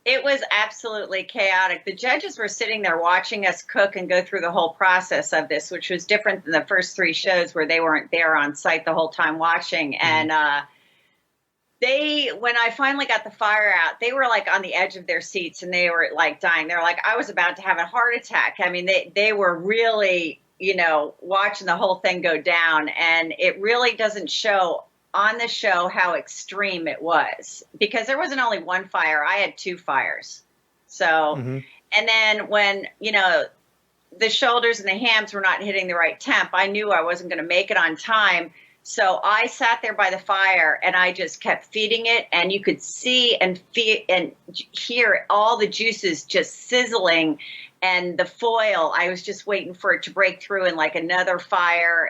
It was absolutely chaotic. The judges were sitting there watching us cook and go through the whole process of this, which was different than the first 3 shows where they weren't there on site the whole time watching. And when I finally got the fire out, they were like on the edge of their seats and they were like dying. They were like, I was about to have a heart attack. I mean, they were really, watching the whole thing go down. And it really doesn't show on the show how extreme it was, because there wasn't only one fire. I had 2 fires. So, and then when, the shoulders and the hams were not hitting the right temp, I knew I wasn't going to make it on time. So I sat there by the fire and I just kept feeding it, and you could see and hear all the juices just sizzling, and the foil, I was just waiting for it to break through in like another fire,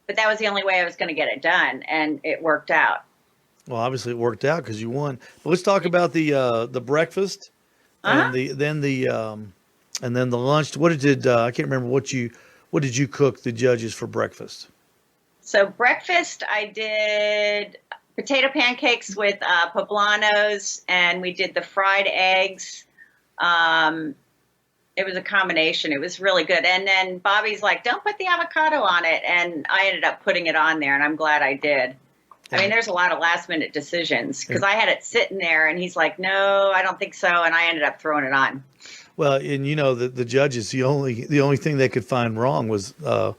but that was the only way I was going to get it done, and it worked out. Well, obviously it worked out because you won. But let's talk about the breakfast and then the lunch. What did I can't remember what what did you cook the judges for breakfast? So breakfast, I did potato pancakes with poblanos, and we did the fried eggs. It was a combination. It was really good. And then Bobby's like, don't put the avocado on it. And I ended up putting it on there, and I'm glad I did. I mean, there's a lot of last minute decisions because I had it sitting there and he's like, no, I don't think so. And I ended up throwing it on. Well, and the judges, the only thing they could find wrong was, and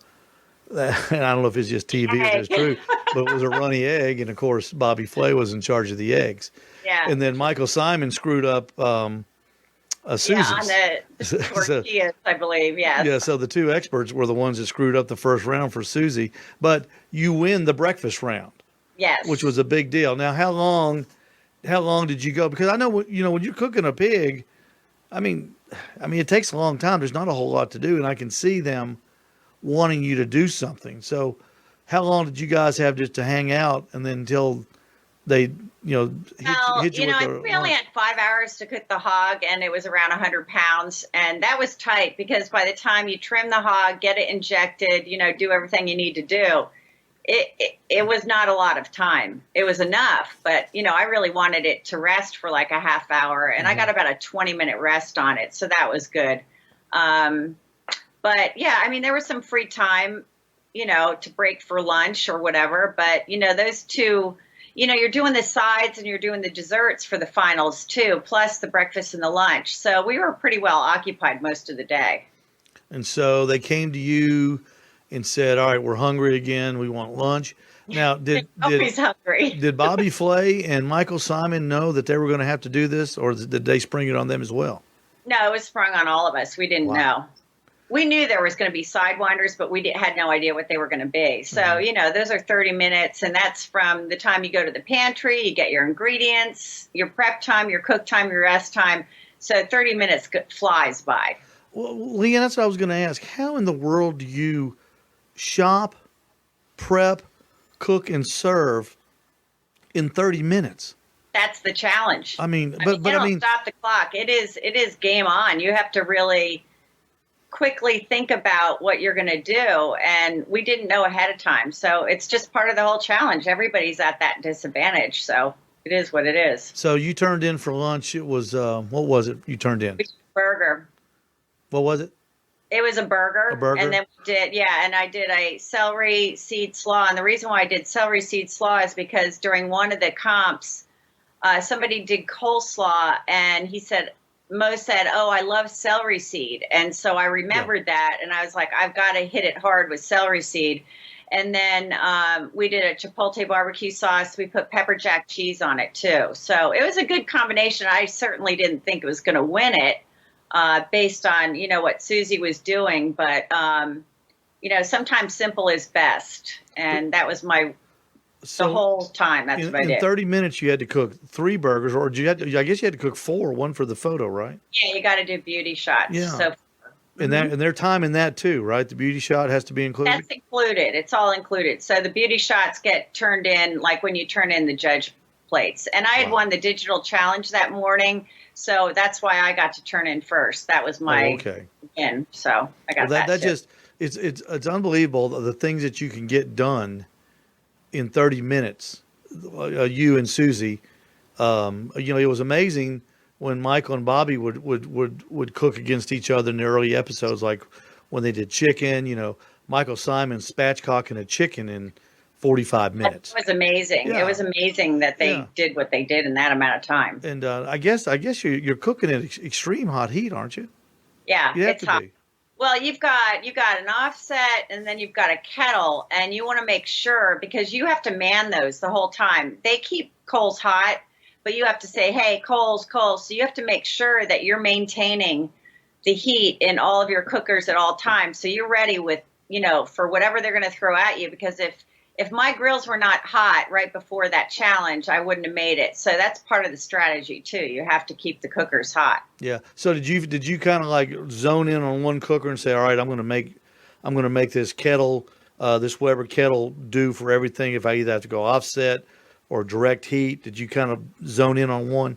I don't know if it's just TV or if it's true, but it was a runny egg. And of course, Bobby Flay was in charge of the eggs. Yeah. And then Michael Simon screwed up, Susan's. Yeah, on the tortillas, I believe, yes. Yeah, so the two experts were the ones that screwed up the first round for Susie, but you win the breakfast round. Yes. Which was a big deal. Now, how long did you go? Because I know, when you're cooking a pig, I mean, it takes a long time. There's not a whole lot to do, and I can see them wanting you to do something. So how long did you guys have just to hang out and then until they, hit you with the... We only had 5 hours to cook the hog, and it was around 100 pounds. And that was tight because by the time you trim the hog, get it injected, do everything you need to do, it was not a lot of time. It was enough, but, I really wanted it to rest for like a half hour, and I got about a 20-minute rest on it. So that was good. But, yeah, there was some free time, to break for lunch or whatever. But, those two... you're doing the sides and you're doing the desserts for the finals too, plus the breakfast and the lunch. So we were pretty well occupied most of the day. And so they came to you and said, all right, we're hungry again. We want lunch. Now, Nobody's hungry. Did Bobby Flay and Michael Simon know that they were going to have to do this, or did they spring it on them as well? No, it was sprung on all of us. We didn't know. We knew there was going to be sidewinders, but we had no idea what they were going to be. So, those are 30 minutes, and that's from the time you go to the pantry, you get your ingredients, your prep time, your cook time, your rest time. So 30 minutes flies by. Well, Leanne, that's what I was going to ask. How in the world do you shop, prep, cook, and serve in 30 minutes? That's the challenge. But you don't stop the clock. It is game on. You have to really quickly think about what you're going to do, and we didn't know ahead of time, so it's just part of the whole challenge. Everybody's at that disadvantage, so it is what it is. So you turned in for lunch. It was what was it you turned in? Burger. What was it? It was a burger. And then I did a celery seed slaw. And the reason why I did celery seed slaw is because during one of the comps, somebody did coleslaw, and Mo said, oh, I love celery seed. And so I remembered that, and I was like, I've got to hit it hard with celery seed. And then we did a chipotle barbecue sauce. We put pepper jack cheese on it, too. So it was a good combination. I certainly didn't think it was going to win it based on, what Susie was doing. But, sometimes simple is best. And that was the whole time. That's what I did. In 30 minutes, you had to cook 3 burgers, or I guess you had to cook 4, one for the photo, right? Yeah, you got to do beauty shots. Yeah. So, and their time in that too, right? The beauty shot has to be included? That's included. It's all included. So the beauty shots get turned in like when you turn in the judge plates. And I had won the digital challenge that morning, so that's why I got to turn in first. That was my win. So I got that just it's unbelievable the things that you can get done in 30 minutes, you and Susie. It was amazing when Michael and Bobby would cook against each other in the early episodes, like when they did chicken. Michael Simon spatchcocking a chicken in 45 minutes. It was amazing. Yeah. It was amazing that they did what they did in that amount of time. And I guess you're cooking at extreme hot heat, aren't you? Yeah, it's hot. Well, you've got an offset, and then you've got a kettle, and you want to make sure, because you have to man those the whole time. They keep coals hot, but you have to say, hey, coals. So you have to make sure that you're maintaining the heat in all of your cookers at all times. So you're ready with, for whatever they're going to throw at you, because if my grills were not hot right before that challenge, I wouldn't have made it. So that's part of the strategy too. You have to keep the cookers hot. Yeah. So did you kind of like zone in on one cooker and say, all right, I'm going to make this kettle, this Weber kettle do for everything if I either have to go offset or direct heat? Did you kind of zone in on one?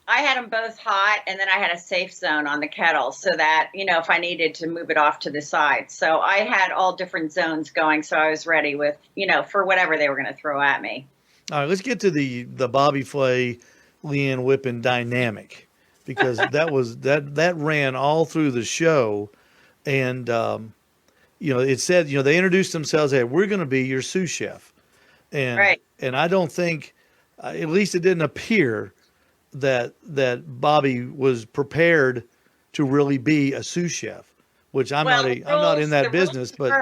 I had them both hot, and then I had a safe zone on the kettle so that, if I needed to move it off to the side. So I had all different zones going, so I was ready with, for whatever they were going to throw at me. All right, let's get to the Bobby Flay, Ann Whippen dynamic, because that ran all through the show, and it said they introduced themselves. Hey, we're going to be your sous chef, and right. And I don't think, at least it didn't appear that Bobby was prepared to really be a sous chef, which I'm not in that business, but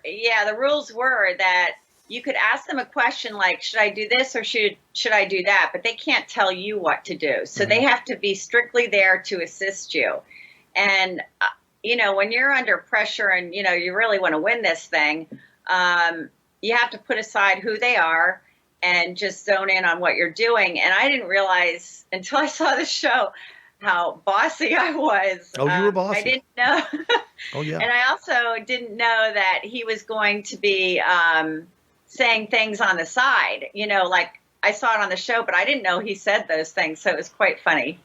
the rules were that you could ask them a question like, should I do this or should I do that? But they can't tell you what to do. So they have to be strictly there to assist you. And, when you're under pressure and, you really want to win this thing, you have to put aside who they are and just zone in on what you're doing. And I didn't realize until I saw the show how bossy I was. Oh, you were bossy. I didn't know. Oh, yeah. And I also didn't know that he was going to be saying things on the side, like I saw it on the show, but I didn't know he said those things. So it was quite funny.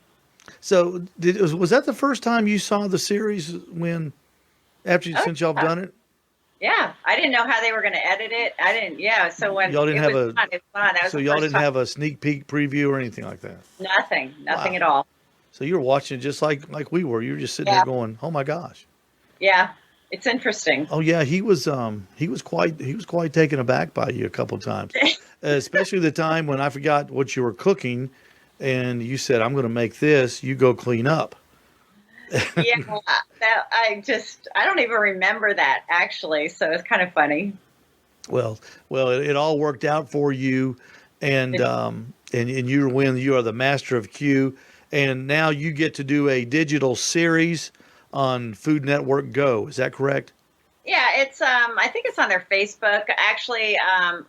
So was that the first time you saw the series since y'all done it? Yeah, I didn't know how they were going to edit it. I didn't. Yeah, so when y'all didn't it was on. So y'all didn't have a sneak peek preview or anything like that. Nothing at all. So you were watching it just like we were. You were just sitting there going, "Oh my gosh." Yeah, it's interesting. Oh yeah, he was quite taken aback by you a couple of times, especially the time when I forgot what you were cooking, and you said, "I'm going to make this. You go clean up." Yeah, I don't even remember that actually. So it's kind of funny. Well, it all worked out for you, and you are the master of Q, and now you get to do a digital series on Food Network Go. Is that correct? Yeah, it's I think it's on their Facebook. Actually,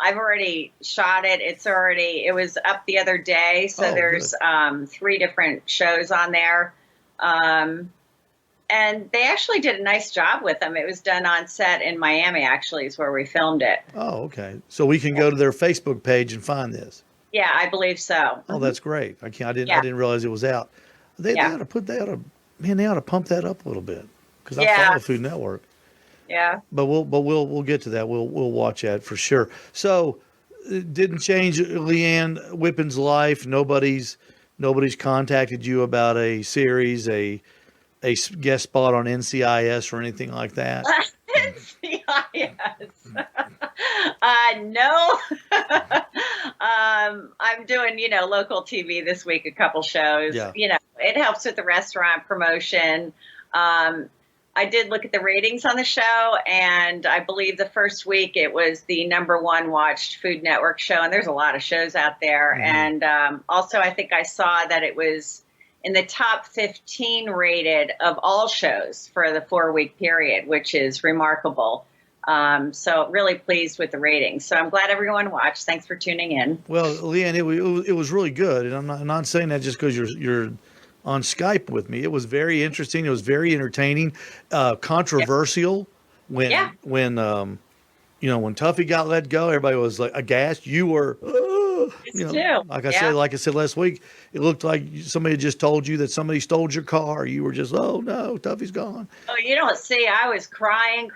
I've already shot it. It was up the other day. So there's 3 different shows on there. And they actually did a nice job with them. It was done on set in Miami, actually, is where we filmed it. Oh, okay. So we can go to their Facebook page and find this. Yeah, I believe so. Oh, that's great. I didn't realize it was out. They ought to pump that up a little bit, because I follow Food Network. Yeah. But we'll get to that. We'll watch that for sure. So it didn't change Ann Whippen's life. Nobody's contacted you about a series, a guest spot on NCIS or anything like that? NCIS. No. I'm doing, local TV this week, a couple shows. Yeah. It helps with the restaurant promotion. I did look at the ratings on the show, and I believe the first week it was the #1 watched Food Network show, and there's a lot of shows out there. Mm-hmm. And also I think I saw that it was in the top 15 rated of all shows for the 4-week period, which is remarkable. So really pleased with the ratings. So I'm glad everyone watched. Thanks for tuning in. Well, Leanne, it was really good. And I'm not saying that just because you're on Skype with me. It was very interesting. It was very entertaining, controversial. Yeah. When Tuffy got let go, everybody was like aghast. You were, like I said last week, it looked like somebody just told you that somebody stole your car. You were just, oh no, Tuffy's gone. Oh, you don't see. I was crying.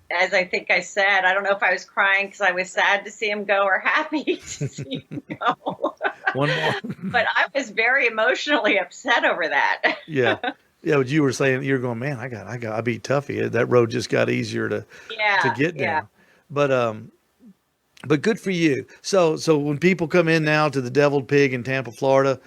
As I think I said, I don't know if I was crying because I was sad to see him go or happy to see him go. One more. But I was very emotionally upset over that. Yeah. Yeah, but you were saying, you're going, man, I beat Tuffy. That road just got easier to get down. Yeah. But good for you. So when people come in now to the Deviled Pig in Tampa, Florida,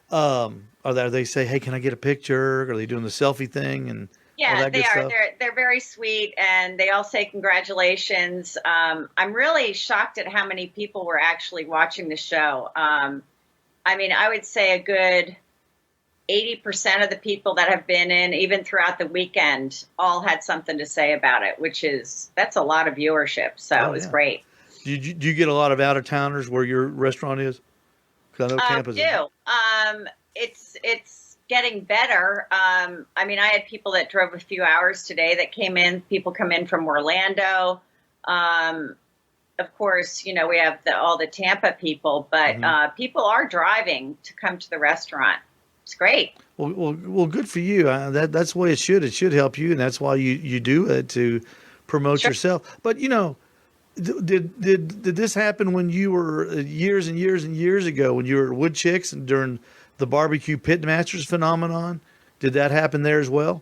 they say, hey, can I get a picture? Are they doing the selfie thing and all that good stuff? They're very sweet, and they all say congratulations. I'm really shocked at how many people were actually watching the show. I would say a good 80% of the people that have been in, even throughout the weekend, all had something to say about it, that's a lot of viewership. So it was great. Do you get a lot of out-of-towners where your restaurant is? Because I know Tampa's. I do. It's getting better. I had people that drove a few hours today that came in. People come in from Orlando. of course, we have all the Tampa people, but people are driving to come to the restaurant. It's great. Well, good for you. That's the way it should. It should help you, and that's why you do it, to promote yourself. But did this happen when you were years and years and years ago, when you were at Wood Chicks and during the barbecue pitmasters phenomenon? Did that happen there as well?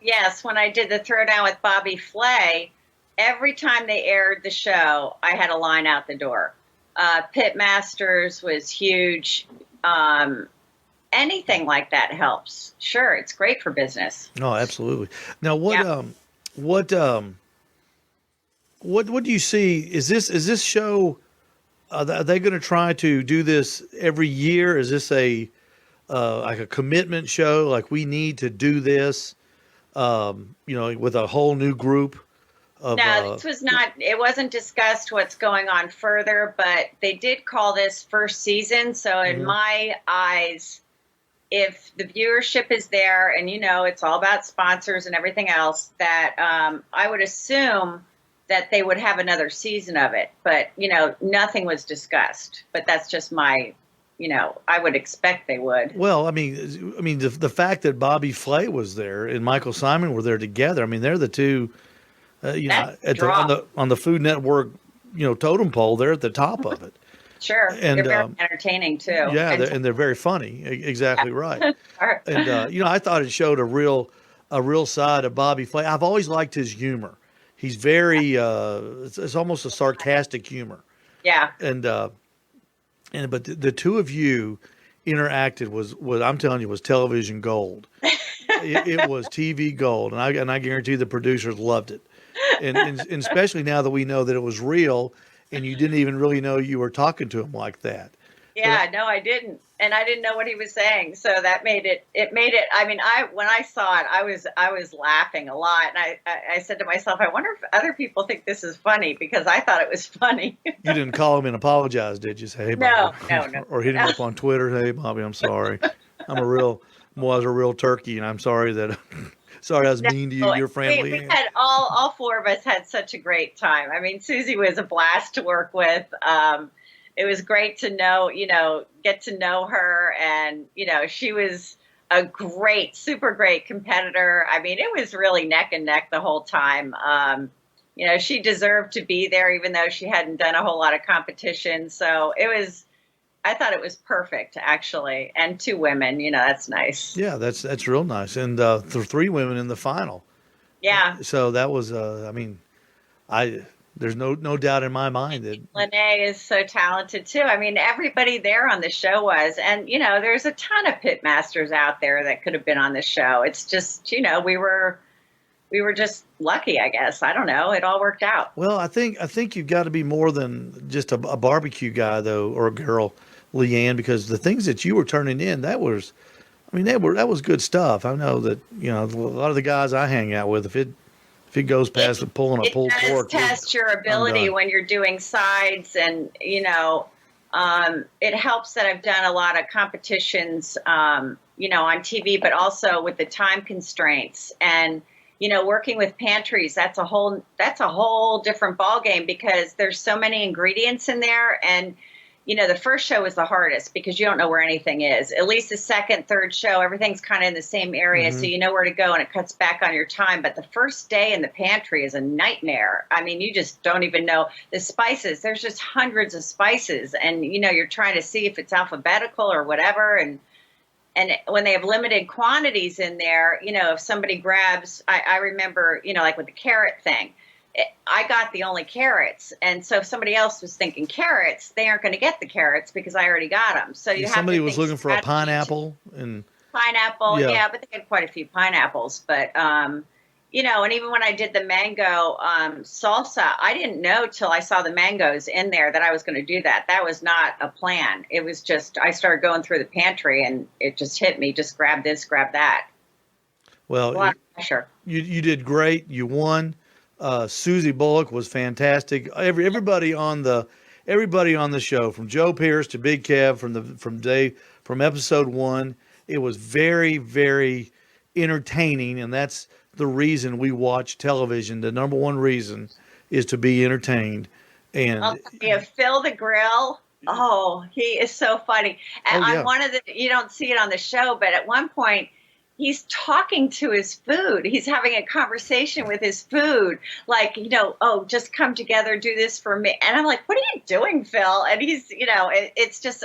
Yes, when I did the Throwdown with Bobby Flay, every time they aired the show, I had a line out the door. Pitmasters was huge. Anything like that helps. Sure, it's great for business. Oh, absolutely. Now, what do you see? Is this show? Are they going to try to do this every year? Is this like a commitment show? Like, we need to do this, with a whole new group? No, this was not. It wasn't discussed what's going on further, but they did call this first season. So in my eyes, if the viewership is there, and it's all about sponsors and everything else, that I would assume that they would have another season of it. But nothing was discussed. But that's just my, I would expect they would. Well, I mean, the fact that Bobby Flay was there and Michael Simon were there together. I mean, they're the two. On the Food Network, totem pole, they're at the top of it. Sure, and they're very entertaining too. Yeah, and they're very funny. Exactly right. And I thought it showed a real side of Bobby Flay. I've always liked his humor. He's very it's almost a sarcastic humor. Yeah. But the two of you interacted was I'm telling you, was television gold. It was TV gold, and I guarantee the producers loved it. And especially now that we know that it was real, and you didn't even really know you were talking to him like that. Yeah, no, I didn't, and I didn't know what he was saying, so that made it. I mean, when I saw it, I was laughing a lot, and I said to myself, I wonder if other people think this is funny, because I thought it was funny. You didn't call him and apologize, did you? Say, hey, Bobby. No. Or hit him up on Twitter. Hey, Bobby, I'm sorry. I was a real turkey, and I'm sorry that. Sorry, I was mean to you and your family. We had all four of us had such a great time. I mean, Susie was a blast to work with. It was great to get to know her, and she was a super great competitor. I mean, it was really neck and neck the whole time. She deserved to be there, even though she hadn't done a whole lot of competition. So I thought it was perfect, actually. And two women, that's nice. Yeah, that's real nice. And three women in the final. Yeah. So that was, there's no doubt in my mind that Lene is so talented too. I mean, everybody there on the show was, and there's a ton of pitmasters out there that could have been on the show. It's just, we were just lucky, I guess. I don't know. It all worked out. Well, I think you've got to be more than just a barbecue guy, though, or a girl, Leanne, because the things that you were turning in, that was good stuff. I know that a lot of the guys I hang out with, if it goes past pulling a pulled pork, it does test your ability when you're doing sides, and it helps that I've done a lot of competitions, on TV, but also with the time constraints and. Working with pantries, that's a whole different ballgame, because there's so many ingredients in there. And, the first show is the hardest because you don't know where anything is. At least the second, third show, everything's kind of in the same area. So you know where to go, and it cuts back on your time. But the first day in the pantry is a nightmare. I mean, you just don't even know the spices. There's just hundreds of spices, and, you're trying to see if it's alphabetical or whatever. And when they have limited quantities in there, if somebody grabs, I remember, like with the carrot thing, I got the only carrots. And so if somebody else was thinking carrots, they aren't going to get the carrots because I already got them. So somebody was looking for a pineapple yeah, but they had quite a few pineapples. But, and even when I did the mango salsa, I didn't know till I saw the mangoes in there that I was going to do that. That was not a plan. It was just, I started going through the pantry and it just hit me. Just grab this, grab that. Well, a lot of pressure. You did great. You won. Susie Bullock was fantastic. Everybody on the show, from Joe Pierce to Big Kev, from episode 1, it was very, very entertaining, and that's the reason we watch television. The number one reason is to be entertained. And I'll tell you, Phil the Grill. Oh, he is so funny. And yeah. on one of the, you don't see it on the show, but at one point, he's talking to his food. He's having a conversation with his food, like, oh, just come together, do this for me. And I'm like, what are you doing, Phil? And he's, it's just,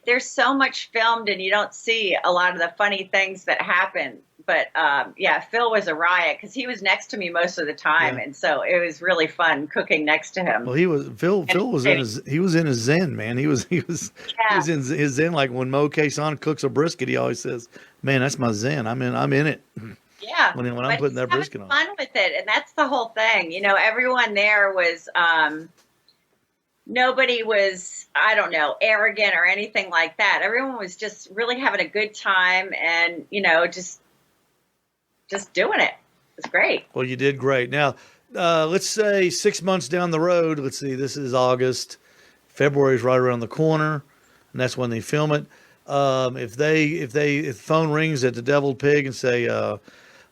there's so much filmed and you don't see a lot of the funny things that happen. But Phil was a riot because he was next to me most of the time, and so it was really fun cooking next to him. Well, Phil was in his zen, man. He was in his zen. Like when Mo Kason cooks a brisket, he always says, "Man, that's my zen. I'm in it." Yeah, when I'm putting that brisket on. Fun with it, and that's the whole thing. Everyone there was. Nobody was, I don't know, arrogant or anything like that. Everyone was just really having a good time, and just doing it. It's great. Well, you did great. Now, let's say 6 months down the road. Let's see. This is August. February is right around the corner, and that's when they film it. If the phone rings at the Deviled Pig and say, "Is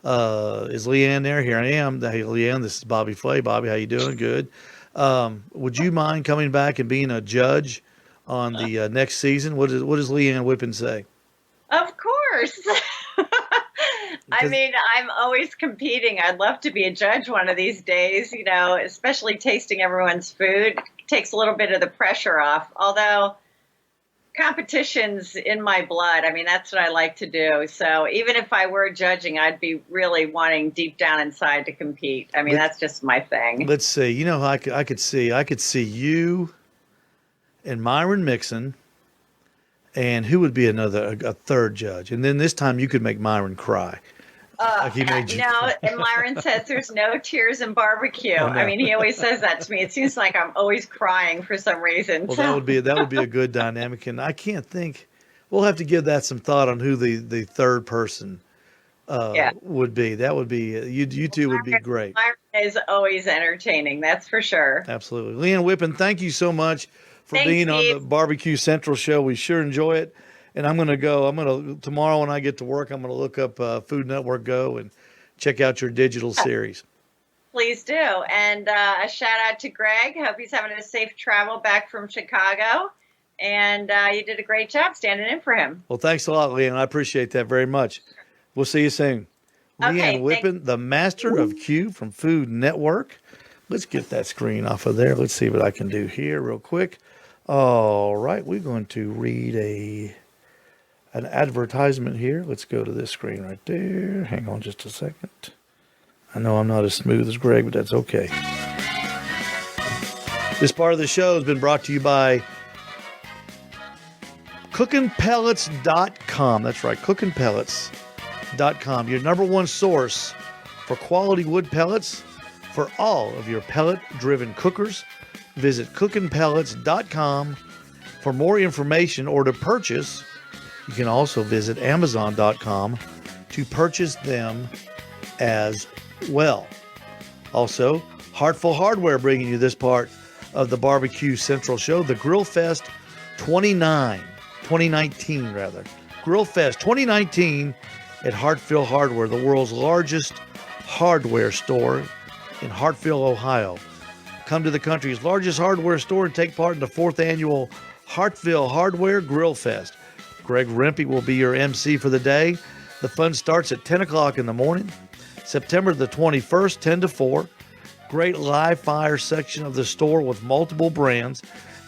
Leanne there?" Here I am. Hey, Leanne, this is Bobby Flay. Bobby, how you doing? Good. Would you mind coming back and being a judge on the next season? What does Leanne Whippen say? Of course. I mean, I'm always competing. I'd love to be a judge one of these days, especially tasting everyone's food. It takes a little bit of the pressure off. Although competition's in my blood. I mean, that's what I like to do. So even if I were judging, I'd be really wanting deep down inside to compete. I mean, that's just my thing. Let's see. I could see you and Myron Mixon. And who would be a third judge? And then this time you could make Myron cry. Like he made you cry. And Myron says there's no tears in barbecue. Oh, no. I mean, he always says that to me. It seems like I'm always crying for some reason. Well, that would be a good dynamic. And I can't think. We'll have to give that some thought on who the third person would be. That would be you two would be great. Myron is always entertaining. That's for sure. Absolutely, Leanne Whippen. Thank you so much for being on the BBQ Central show. We sure enjoy it. And tomorrow when I get to work, I'm going to look up Food Network Go and check out your digital series. Please do. And a shout out to Greg. Hope he's having a safe travel back from Chicago. And you did a great job standing in for him. Well, thanks a lot, Leanne. I appreciate that very much. We'll see you soon. Okay, Leanne Whippen, the master of Q from Food Network. Let's get that screen off of there. Let's see what I can do here real quick. All right, we're going to read an advertisement here. Let's go to this screen right there. Hang on just a second. I know I'm not as smooth as Greg, but that's okay. This part of the show has been brought to you by cookinpellets.com. That's right, cookinpellets.com. Your number one source for quality wood pellets for all of your pellet-driven cookers. Visit cookinpellets.com for more information or to purchase. You can also visit amazon.com to purchase them as well. Also, Heartful Hardware bringing you this part of the BBQ Central show, the Grill Fest 2019 rather. Grill Fest 2019 at Hartfield Hardware, the world's largest hardware store in Hartfield, Ohio. Come to the country's largest hardware store and take part in the 4th annual Hartfield Hardware Grill Fest. Greg Rempe will be your MC for the day. The fun starts at 10 o'clock in the morning, September the 21st, 10 to 4. Great live fire section of the store with multiple brands.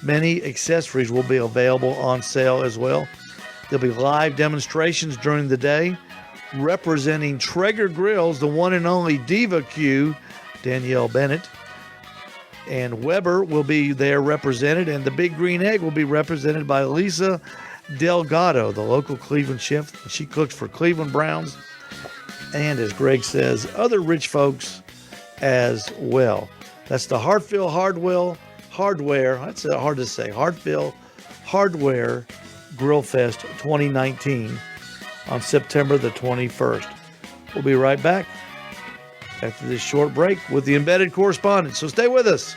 Many accessories will be available on sale as well. There'll be live demonstrations during the day. Representing Traeger Grills, the one and only Diva Q, Danielle Bennett. And Weber will be there represented, and the Big Green Egg will be represented by Lisa Delgado, the local Cleveland chef. She cooks for Cleveland Browns, and as Greg says, other rich folks as well. That's the Hartfield Hardware. That's hard to say. Hartfield Hardware Grill Fest 2019 on September the 21st. We'll be right back after this short break with the embedded correspondent. So stay with us.